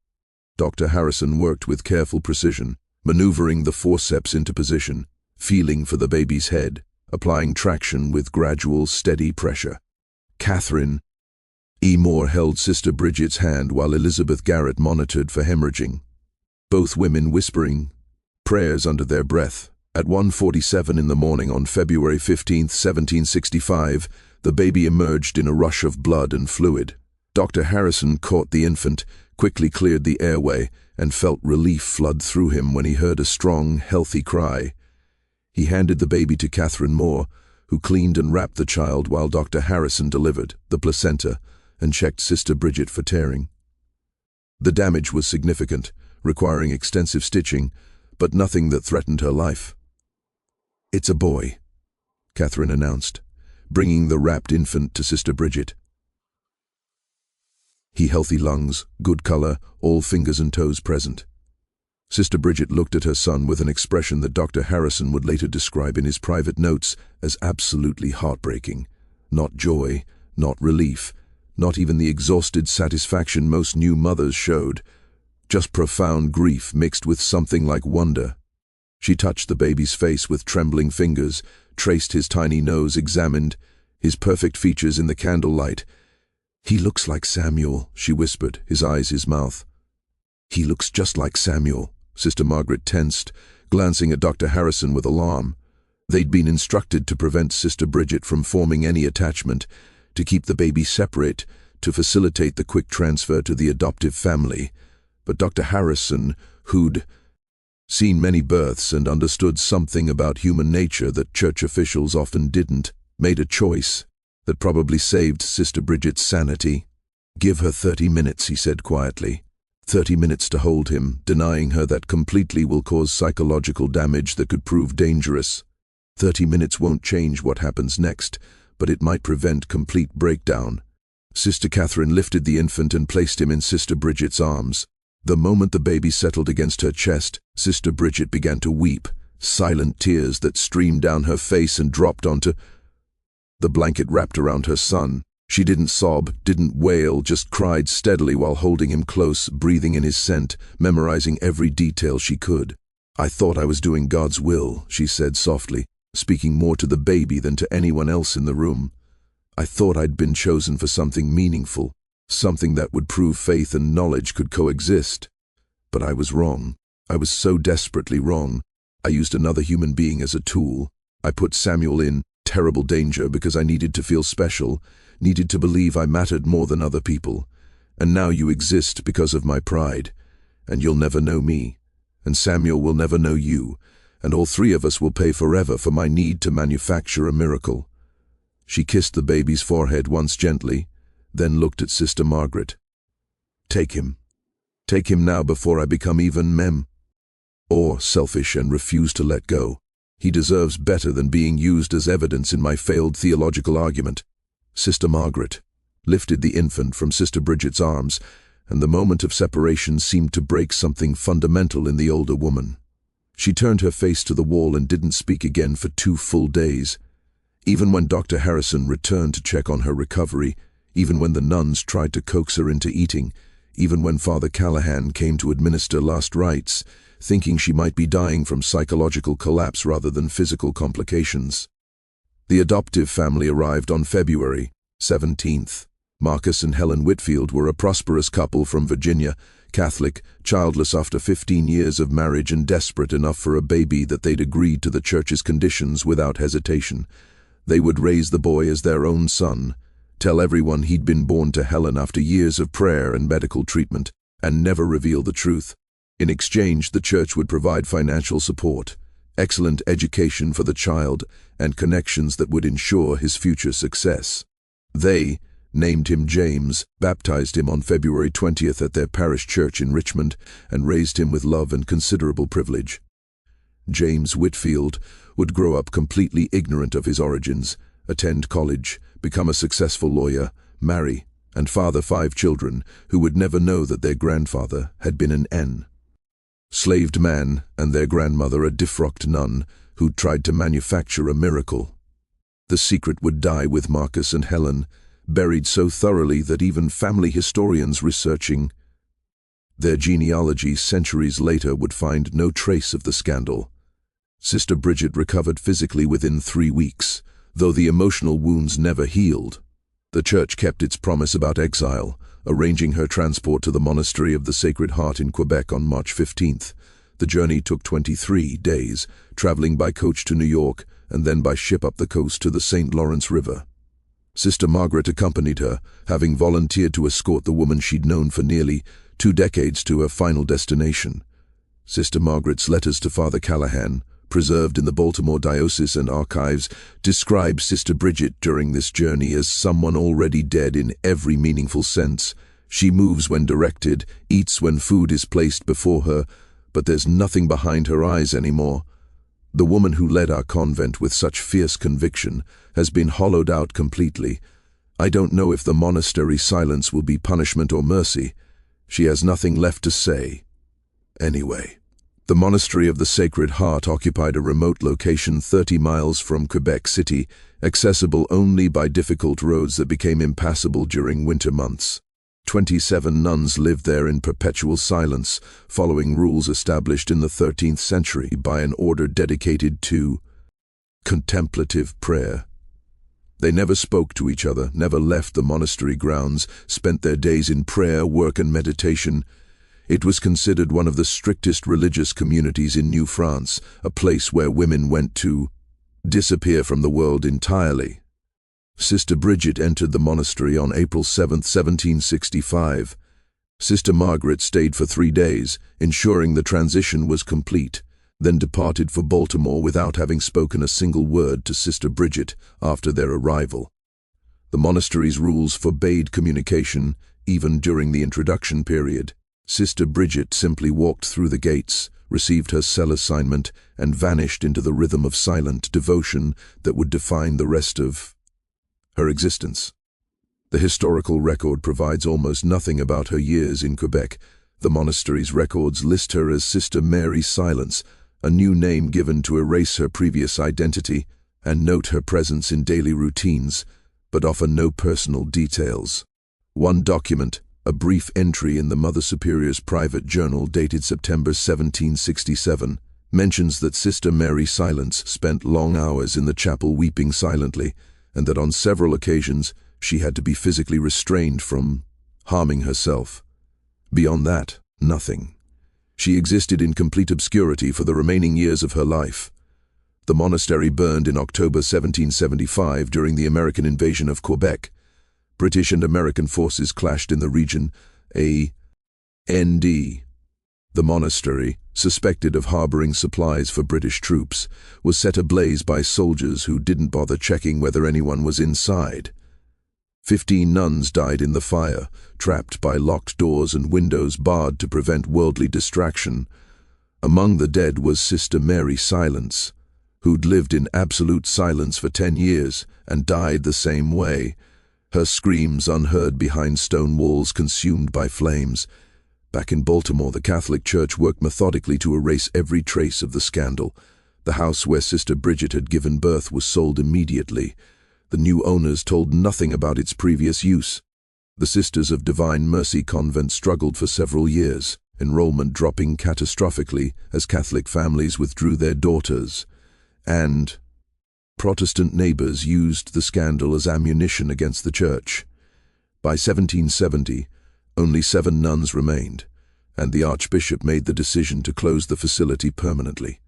Speaker 1: Dr. Harrison worked with careful precision, maneuvering the forceps into position, feeling for the baby's head, applying traction with gradual, steady pressure. Catherine E. Moore held Sister Bridget's hand while Elizabeth Garrett monitored for hemorrhaging, both women whispering prayers under their breath. At 1:47 in the morning on February 15, 1765, the baby emerged in a rush of blood and fluid. Dr. Harrison caught the infant, quickly cleared the airway, and felt relief flood through him when he heard a strong, healthy cry. He handed the baby to Catherine Moore, who cleaned and wrapped the child while Dr. Harrison delivered the placenta and checked Sister Bridget for tearing. The damage was significant, requiring extensive stitching, but nothing that threatened her life. "It's a boy," Catherine announced, bringing the wrapped infant to Sister Bridget. He healthy lungs, good color, all fingers and toes present. Sister Bridget looked at her son with an expression that Dr. Harrison would later describe in his private notes as absolutely heartbreaking. Not joy, not relief, not even the exhausted satisfaction most new mothers showed. Just profound grief mixed with something like wonder. She touched the baby's face with trembling fingers, traced his tiny nose, examined his perfect features in the candlelight. "He looks like Samuel," she whispered, his eyes, his mouth. "He looks just like Samuel." Sister Margaret tensed, glancing at Dr. Harrison with alarm. They'd been instructed to prevent Sister Bridget from forming any attachment, to keep the baby separate, to facilitate the quick transfer to the adoptive family. But Dr. Harrison, who'd seen many births and understood something about human nature that church officials often didn't, made a choice that probably saved Sister Bridget's sanity. "Give her 30 minutes, he said quietly. 30 minutes to hold him, denying her that completely will cause psychological damage that could prove dangerous. 30 minutes won't change what happens next, but it might prevent complete breakdown." Sister Catherine lifted the infant and placed him in Sister Bridget's arms. The moment the baby settled against her chest, Sister Bridget began to weep, silent tears that streamed down her face and dropped onto the blanket wrapped around her son. She didn't sob, didn't wail, just cried steadily while holding him close, breathing in his scent, memorizing every detail she could. "I thought I was doing God's will," she said softly, speaking more to the baby than to anyone else in the room. "I thought I'd been chosen for something meaningful, something that would prove faith and knowledge could coexist. But I was wrong. I was so desperately wrong. I used another human being as a tool. I put Samuel in terrible danger because I needed to feel special, needed to believe I mattered more than other people. And now you exist because of my pride. And you'll never know me. And Samuel will never know you. And all three of us will pay forever for my need to manufacture a miracle." She kissed the baby's forehead once gently, then looked at Sister Margaret. "Take him. Take him now before I become even or selfish and refuse to let go. He deserves better than being used as evidence in my failed theological argument." Sister Margaret lifted the infant from Sister Bridget's arms, and the moment of separation seemed to break something fundamental in the older woman. She turned her face to the wall and didn't speak again for 2 full days. Even when Dr. Harrison returned to check on her recovery, even when the nuns tried to coax her into eating, even when Father Callahan came to administer last rites, thinking she might be dying from psychological collapse rather than physical complications. The adoptive family arrived on February 17th. Marcus and Helen Whitfield were a prosperous couple from Virginia, Catholic, childless after 15 years of marriage and desperate enough for a baby that they'd agreed to the church's conditions without hesitation. They would raise the boy as their own son, tell everyone he'd been born to Helen after years of prayer and medical treatment, and never reveal the truth. In exchange, the church would provide financial support, excellent education for the child, and connections that would ensure his future success. They named him James, baptized him on February 20th at their parish church in Richmond, and raised him with love and considerable privilege. James Whitfield would grow up completely ignorant of his origins, attend college, become a successful lawyer, marry, and father 5 children who would never know that their grandfather had been an enslaved man and their grandmother a defrocked nun who'd tried to manufacture a miracle. The secret would die with Marcus and Helen, buried so thoroughly that even family historians researching their genealogy centuries later would find no trace of the scandal. Sister Bridget recovered physically within 3 weeks, though the emotional wounds never healed. The church kept its promise about exile, arranging her transport to the Monastery of the Sacred Heart in Quebec on March 15th. The journey took 23 days, traveling by coach to New York and then by ship up the coast to the St. Lawrence River. Sister Margaret accompanied her, having volunteered to escort the woman she'd known for nearly 2 decades to her final destination. Sister Margaret's letters to Father Callahan, preserved in the Baltimore Diocesan Archives, describe Sister Bridget during this journey as someone already dead in every meaningful sense, She moves when directed, eats when food is placed before her, but there's nothing behind her eyes anymore. The woman who led our convent with such fierce conviction has been hollowed out completely. I don't know if the monastery silence will be punishment or mercy. She has nothing left to say. Anyway, the Monastery of the Sacred Heart occupied a remote location 30 miles from Quebec City, accessible only by difficult roads that became impassable during winter months. 27 nuns lived there in perpetual silence, following rules established in the 13th century by an order dedicated to contemplative prayer. They never spoke to each other, never left the monastery grounds, spent their days in prayer, work and meditation. It was considered one of the strictest religious communities in New France, a place where women went to disappear from the world entirely. Sister Bridget entered the monastery on April 7, 1765. Sister Margaret stayed for 3 days, ensuring the transition was complete, then departed for Baltimore without having spoken a single word to Sister Bridget after their arrival. The monastery's rules forbade communication, even during the introduction period. Sister Bridget simply walked through the gates, received her cell assignment, and vanished into the rhythm of silent devotion that would define the rest of her existence. The historical record provides almost nothing about her years in Quebec. The monastery's records list her as Sister Mary Silence, a new name given to erase her previous identity, and note her presence in daily routines, but offer no personal details. One document, a brief entry in the Mother Superior's private journal dated September 1767, mentions that Sister Mary Silence spent long hours in the chapel weeping silently, and that on several occasions she had to be physically restrained from harming herself. Beyond that, nothing. She existed in complete obscurity for the remaining years of her life. The monastery burned in October 1775 during the American invasion of Quebec. British and American forces clashed in the region. A.N.D. The monastery, suspected of harboring supplies for British troops, was set ablaze by soldiers who didn't bother checking whether anyone was inside. 15 nuns died in the fire, trapped by locked doors and windows barred to prevent worldly distraction. Among the dead was Sister Mary Silence, who'd lived in absolute silence for 10 years and died the same way, her screams unheard behind stone walls consumed by flames. Back in Baltimore, the Catholic Church worked methodically to erase every trace of the scandal. The house where Sister Bridget had given birth was sold immediately. The new owners told nothing about its previous use. The Sisters of Divine Mercy Convent struggled for several years, enrollment dropping catastrophically as Catholic families withdrew their daughters. And Protestant neighbors used the scandal as ammunition against the Church. By 1770, only 7 nuns remained, and the Archbishop made the decision to close the facility permanently.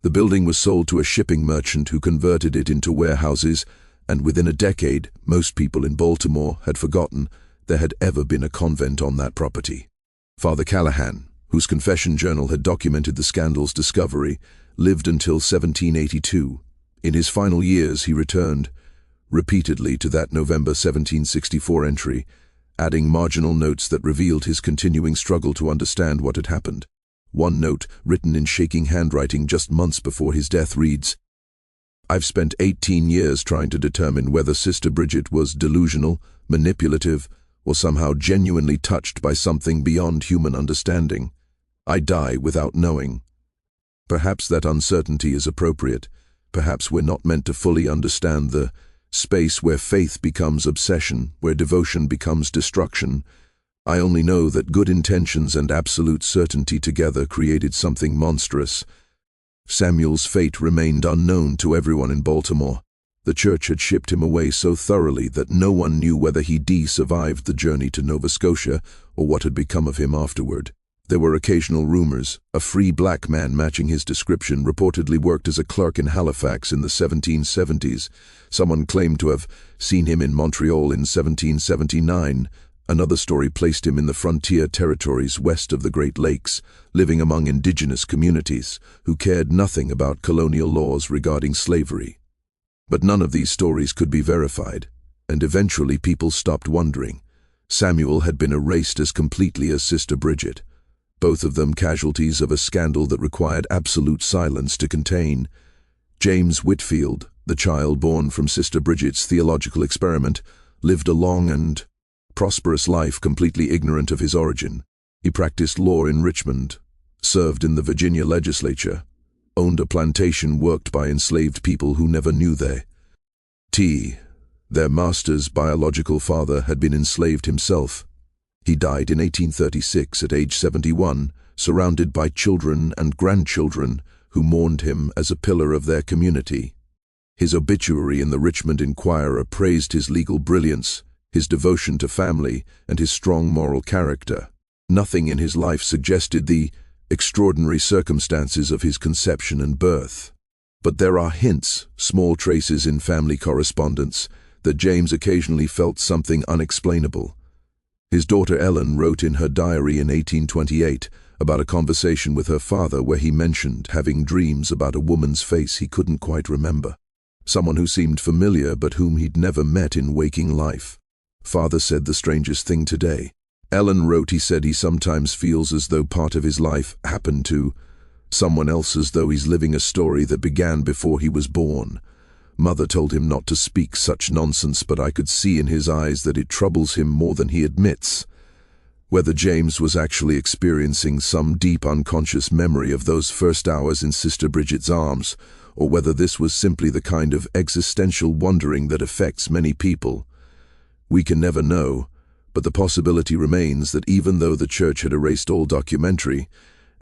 Speaker 1: The building was sold to a shipping merchant who converted it into warehouses, and within a decade, most people in Baltimore had forgotten there had ever been a convent on that property. Father Callahan, whose confession journal had documented the scandal's discovery, lived until 1782. In his final years, he returned repeatedly to that November 1764 entry, adding marginal notes that revealed his continuing struggle to understand what had happened. One note, written in shaking handwriting just months before his death, reads, "I've spent 18 years trying to determine whether Sister Bridget was delusional, manipulative, or somehow genuinely touched by something beyond human understanding. I die without knowing." Perhaps that uncertainty is appropriate. Perhaps we're not meant to fully understand the space where faith becomes obsession, where devotion becomes destruction. I only know that good intentions and absolute certainty together created something monstrous. Samuel's fate remained unknown to everyone in Baltimore. The Church had shipped him away so thoroughly that no one knew whether he survived the journey to Nova Scotia or what had become of him afterward. There were occasional rumors. A free black man matching his description reportedly worked as a clerk in Halifax in the 1770s. Someone claimed to have seen him in Montreal in 1779. Another story placed him in the frontier territories west of the Great Lakes, living among indigenous communities who cared nothing about colonial laws regarding slavery. But none of these stories could be verified, and eventually people stopped wondering. Samuel had been erased as completely as Sister Bridget, both of them casualties of a scandal that required absolute silence to contain. James Whitfield, the child born from Sister Bridget's theological experiment, lived a long and prosperous life completely ignorant of his origin. He practiced law in Richmond, served in the Virginia legislature, owned a plantation worked by enslaved people who never knew their master's biological father had been enslaved himself. He died in 1836 at age 71, surrounded by children and grandchildren who mourned him as a pillar of their community. His obituary in the Richmond Enquirer praised his legal brilliance, his devotion to family, and his strong moral character. Nothing in his life suggested the extraordinary circumstances of his conception and birth. But there are hints, small traces in family correspondence, that James occasionally felt something unexplainable. His daughter Ellen wrote in her diary in 1828 about a conversation with her father where he mentioned having dreams about a woman's face he couldn't quite remember, someone who seemed familiar but whom he'd never met in waking life. Father said the strangest thing today. Ellen wrote he said he sometimes feels as though part of his life happened to someone else, as though he's living a story that began before he was born. Mother told him not to speak such nonsense, but I could see in his eyes that it troubles him more than he admits. Whether James was actually experiencing some deep unconscious memory of those first hours in Sister Bridget's arms, or whether this was simply the kind of existential wondering that affects many people, we can never know, but the possibility remains that even though the Church had erased all documentary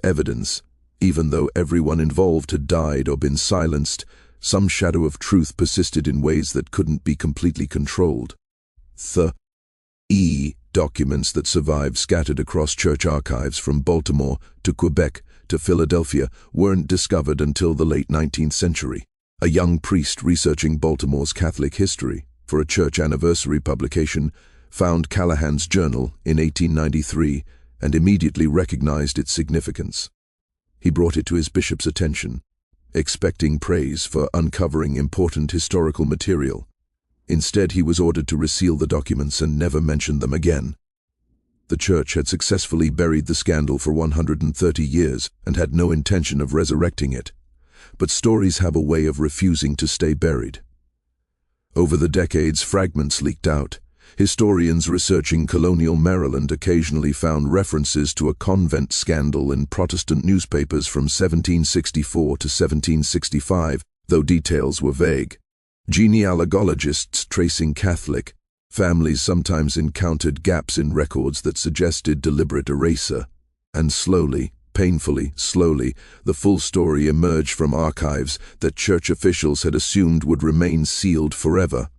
Speaker 1: evidence, even though everyone involved had died or been silenced, some shadow of truth persisted in ways that couldn't be completely controlled. Documents that survived scattered across church archives from Baltimore to Quebec to Philadelphia weren't discovered until the late 19th century. A young priest researching Baltimore's Catholic history for a church anniversary publication found Callahan's journal in 1893 and immediately recognized its significance. He brought it to his bishop's attention, expecting praise for uncovering important historical material. Instead, he was ordered to reseal the documents and never mention them again. The Church had successfully buried the scandal for 130 years and had no intention of resurrecting it. But stories have a way of refusing to stay buried. Over the decades, fragments leaked out. Historians researching colonial Maryland occasionally found references to a convent scandal in Protestant newspapers from 1764 to 1765, though details were vague. Genealogists tracing Catholic families sometimes encountered gaps in records that suggested deliberate erasure, and slowly, painfully slowly, the full story emerged from archives that church officials had assumed would remain sealed forever.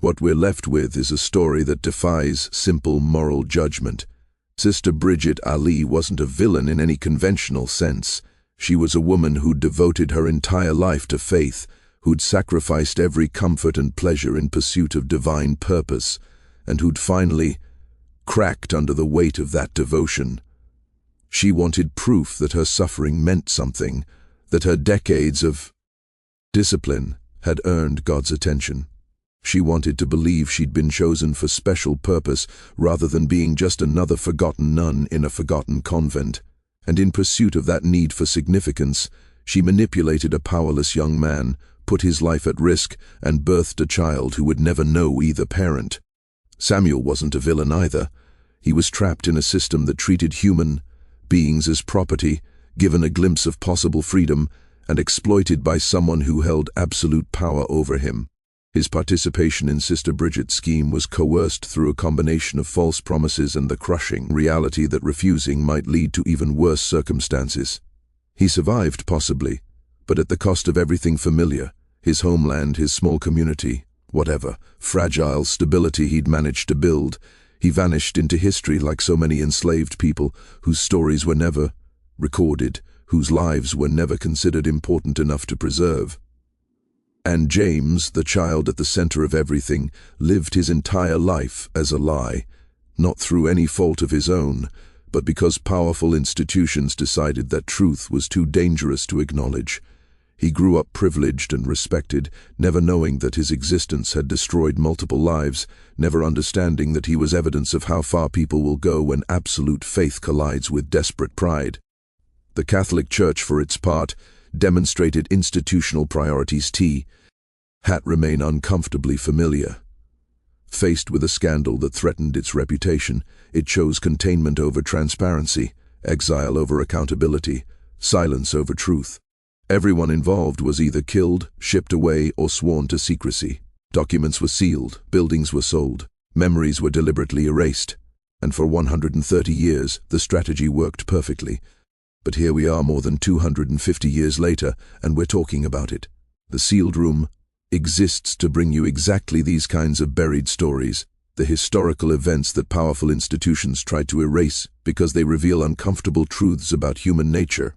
Speaker 1: What we're left with is a story that defies simple moral judgment. Sister Bridget Ali wasn't a villain in any conventional sense. She was a woman who'd devoted her entire life to faith, who'd sacrificed every comfort and pleasure in pursuit of divine purpose, and who'd finally cracked under the weight of that devotion. She wanted proof that her suffering meant something, that her decades of discipline had earned God's attention. She wanted to believe she'd been chosen for special purpose rather than being just another forgotten nun in a forgotten convent. And in pursuit of that need for significance, she manipulated a powerless young man, put his life at risk, and birthed a child who would never know either parent. Samuel wasn't a villain either. He was trapped in a system that treated human beings as property, given a glimpse of possible freedom, and exploited by someone who held absolute power over him. His participation in Sister Bridget's scheme was coerced through a combination of false promises and the crushing reality that refusing might lead to even worse circumstances. He survived, possibly, but at the cost of everything familiar, his homeland, his small community, whatever fragile stability he'd managed to build. He vanished into history like so many enslaved people whose stories were never recorded, whose lives were never considered important enough to preserve. And James, the child at the center of everything, lived his entire life as a lie, not through any fault of his own, but because powerful institutions decided that truth was too dangerous to acknowledge. He grew up privileged and respected, never knowing that his existence had destroyed multiple lives, never understanding that he was evidence of how far people will go when absolute faith collides with desperate pride. The Catholic Church, for its part, demonstrated institutional priorities remain uncomfortably familiar. Faced with a scandal that threatened its reputation, it chose containment over transparency, exile over accountability, silence over truth. Everyone involved was either killed, shipped away, or sworn to secrecy. Documents were sealed, buildings were sold, memories were deliberately erased, and for 130 years the strategy worked perfectly. But here we are more than 250 years later, and we're talking about it. The sealed room exists to bring you exactly these kinds of buried stories, the historical events that powerful institutions try to erase because they reveal uncomfortable truths about human nature,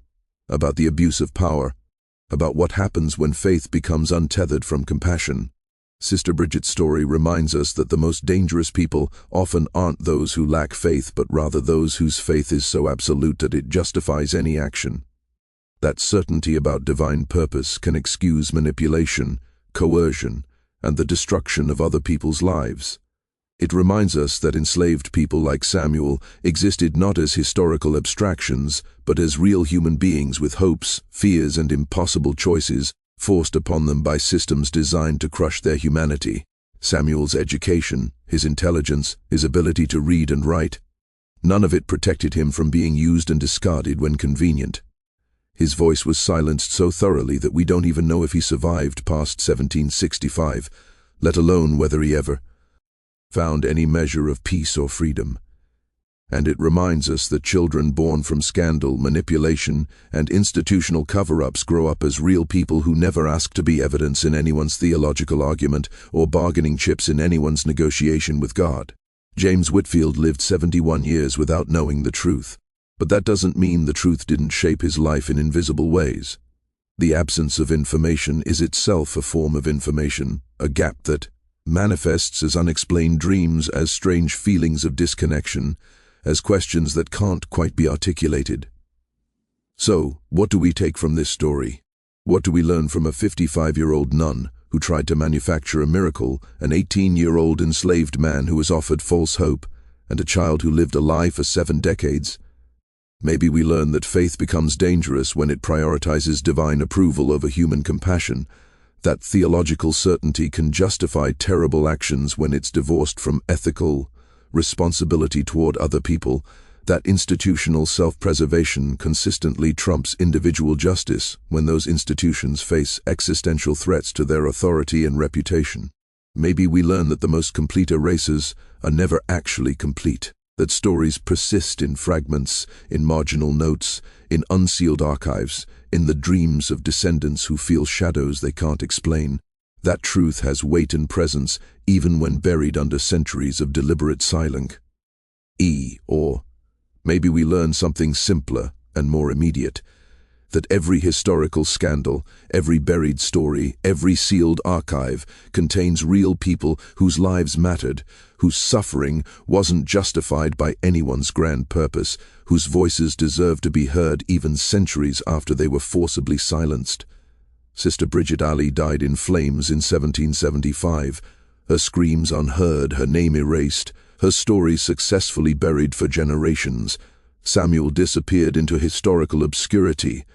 Speaker 1: about the abuse of power, about what happens when faith becomes untethered from compassion. Sister Bridget's story reminds us that the most dangerous people often aren't those who lack faith, but rather those whose faith is so absolute that it justifies any action. That certainty about divine purpose can excuse manipulation, coercion, and the destruction of other people's lives. It reminds us that enslaved people like Samuel existed not as historical abstractions, but as real human beings with hopes, fears, and impossible choices forced upon them by systems designed to crush their humanity. Samuel's education, his intelligence, his ability to read and write, none of it protected him from being used and discarded when convenient. His voice was silenced so thoroughly that we don't even know if he survived past 1765, let alone whether he ever found any measure of peace or freedom. And it reminds us that children born from scandal, manipulation, and institutional cover-ups grow up as real people who never ask to be evidence in anyone's theological argument or bargaining chips in anyone's negotiation with God. James Whitfield lived 71 years without knowing the truth, but that doesn't mean the truth didn't shape his life in invisible ways. The absence of information is itself a form of information, a gap that manifests as unexplained dreams, as strange feelings of disconnection, as questions that can't quite be articulated. So, what do we take from this story? What do we learn from a 55-year-old nun who tried to manufacture a miracle, an 18-year-old enslaved man who was offered false hope, and a child who lived a lie for 7 decades? Maybe we learn that faith becomes dangerous when it prioritizes divine approval over human compassion, that theological certainty can justify terrible actions when it's divorced from ethical responsibility toward other people, that institutional self-preservation consistently trumps individual justice when those institutions face existential threats to their authority and reputation. Maybe we learn that the most complete erasers are never actually complete, that stories persist in fragments, in marginal notes, in unsealed archives, in the dreams of descendants who feel shadows they can't explain. That truth has weight and presence even when buried under centuries of deliberate silence. Or maybe we learn something simpler and more immediate, that every historical scandal, every buried story, every sealed archive contains real people whose lives mattered, whose suffering wasn't justified by anyone's grand purpose, whose voices deserve to be heard even centuries after they were forcibly silenced. Sister Bridget Ali died in flames in 1775, her screams unheard, her name erased, her story successfully buried for generations. Samuel disappeared into historical obscurity,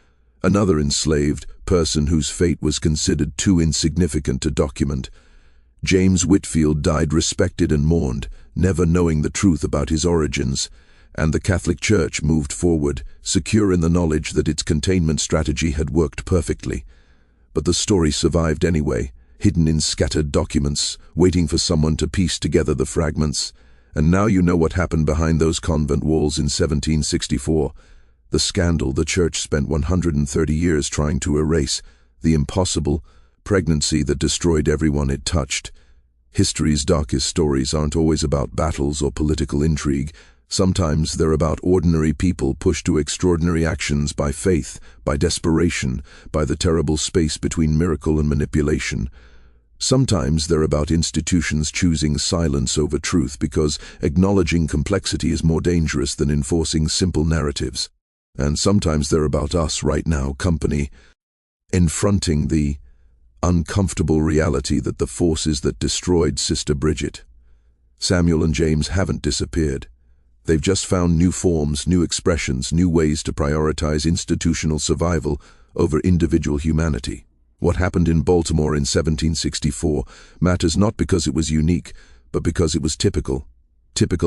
Speaker 1: another enslaved person whose fate was considered too insignificant to document. James Whitfield died respected and mourned, never knowing the truth about his origins, and the Catholic Church moved forward, secure in the knowledge that its containment strategy had worked perfectly. But the story survived anyway, hidden in scattered documents, waiting for someone to piece together the fragments. And now you know what happened behind those convent walls in 1764. The scandal the Church spent 130 years trying to erase, the impossible pregnancy that destroyed everyone it touched. History's darkest stories aren't always about battles or political intrigue. Sometimes they're about ordinary people pushed to extraordinary actions by faith, by desperation, by the terrible space between miracle and manipulation. Sometimes they're about institutions choosing silence over truth because acknowledging complexity is more dangerous than enforcing simple narratives. And sometimes they're about us right now, company, confronting the uncomfortable reality that the forces that destroyed Sister Bridget, Samuel and James, haven't disappeared. They've just found new forms, new expressions, new ways to prioritize institutional survival over individual humanity. What happened in Baltimore in 1764 matters not because it was unique, but because it was typical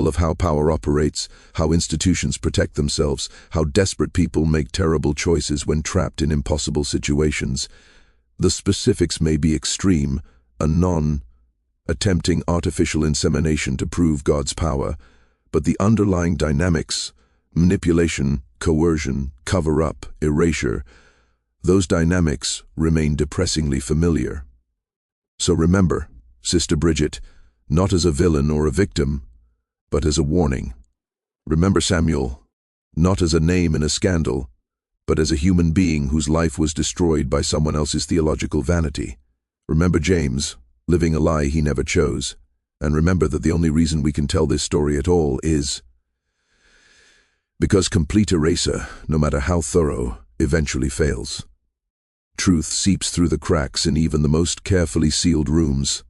Speaker 1: of how power operates, how institutions protect themselves, how desperate people make terrible choices when trapped in impossible situations. The specifics may be extreme, a attempting artificial insemination to prove God's power, but the underlying dynamics, manipulation, coercion, cover-up, erasure, those dynamics remain depressingly familiar. So remember, Sister Bridget, not as a villain or a victim, but as a warning. Remember Samuel, not as a name in a scandal, but as a human being whose life was destroyed by someone else's theological vanity. Remember James, living a lie he never chose. And remember that the only reason we can tell this story at all is because complete erasure, no matter how thorough, eventually fails. Truth seeps through the cracks in even the most carefully sealed rooms.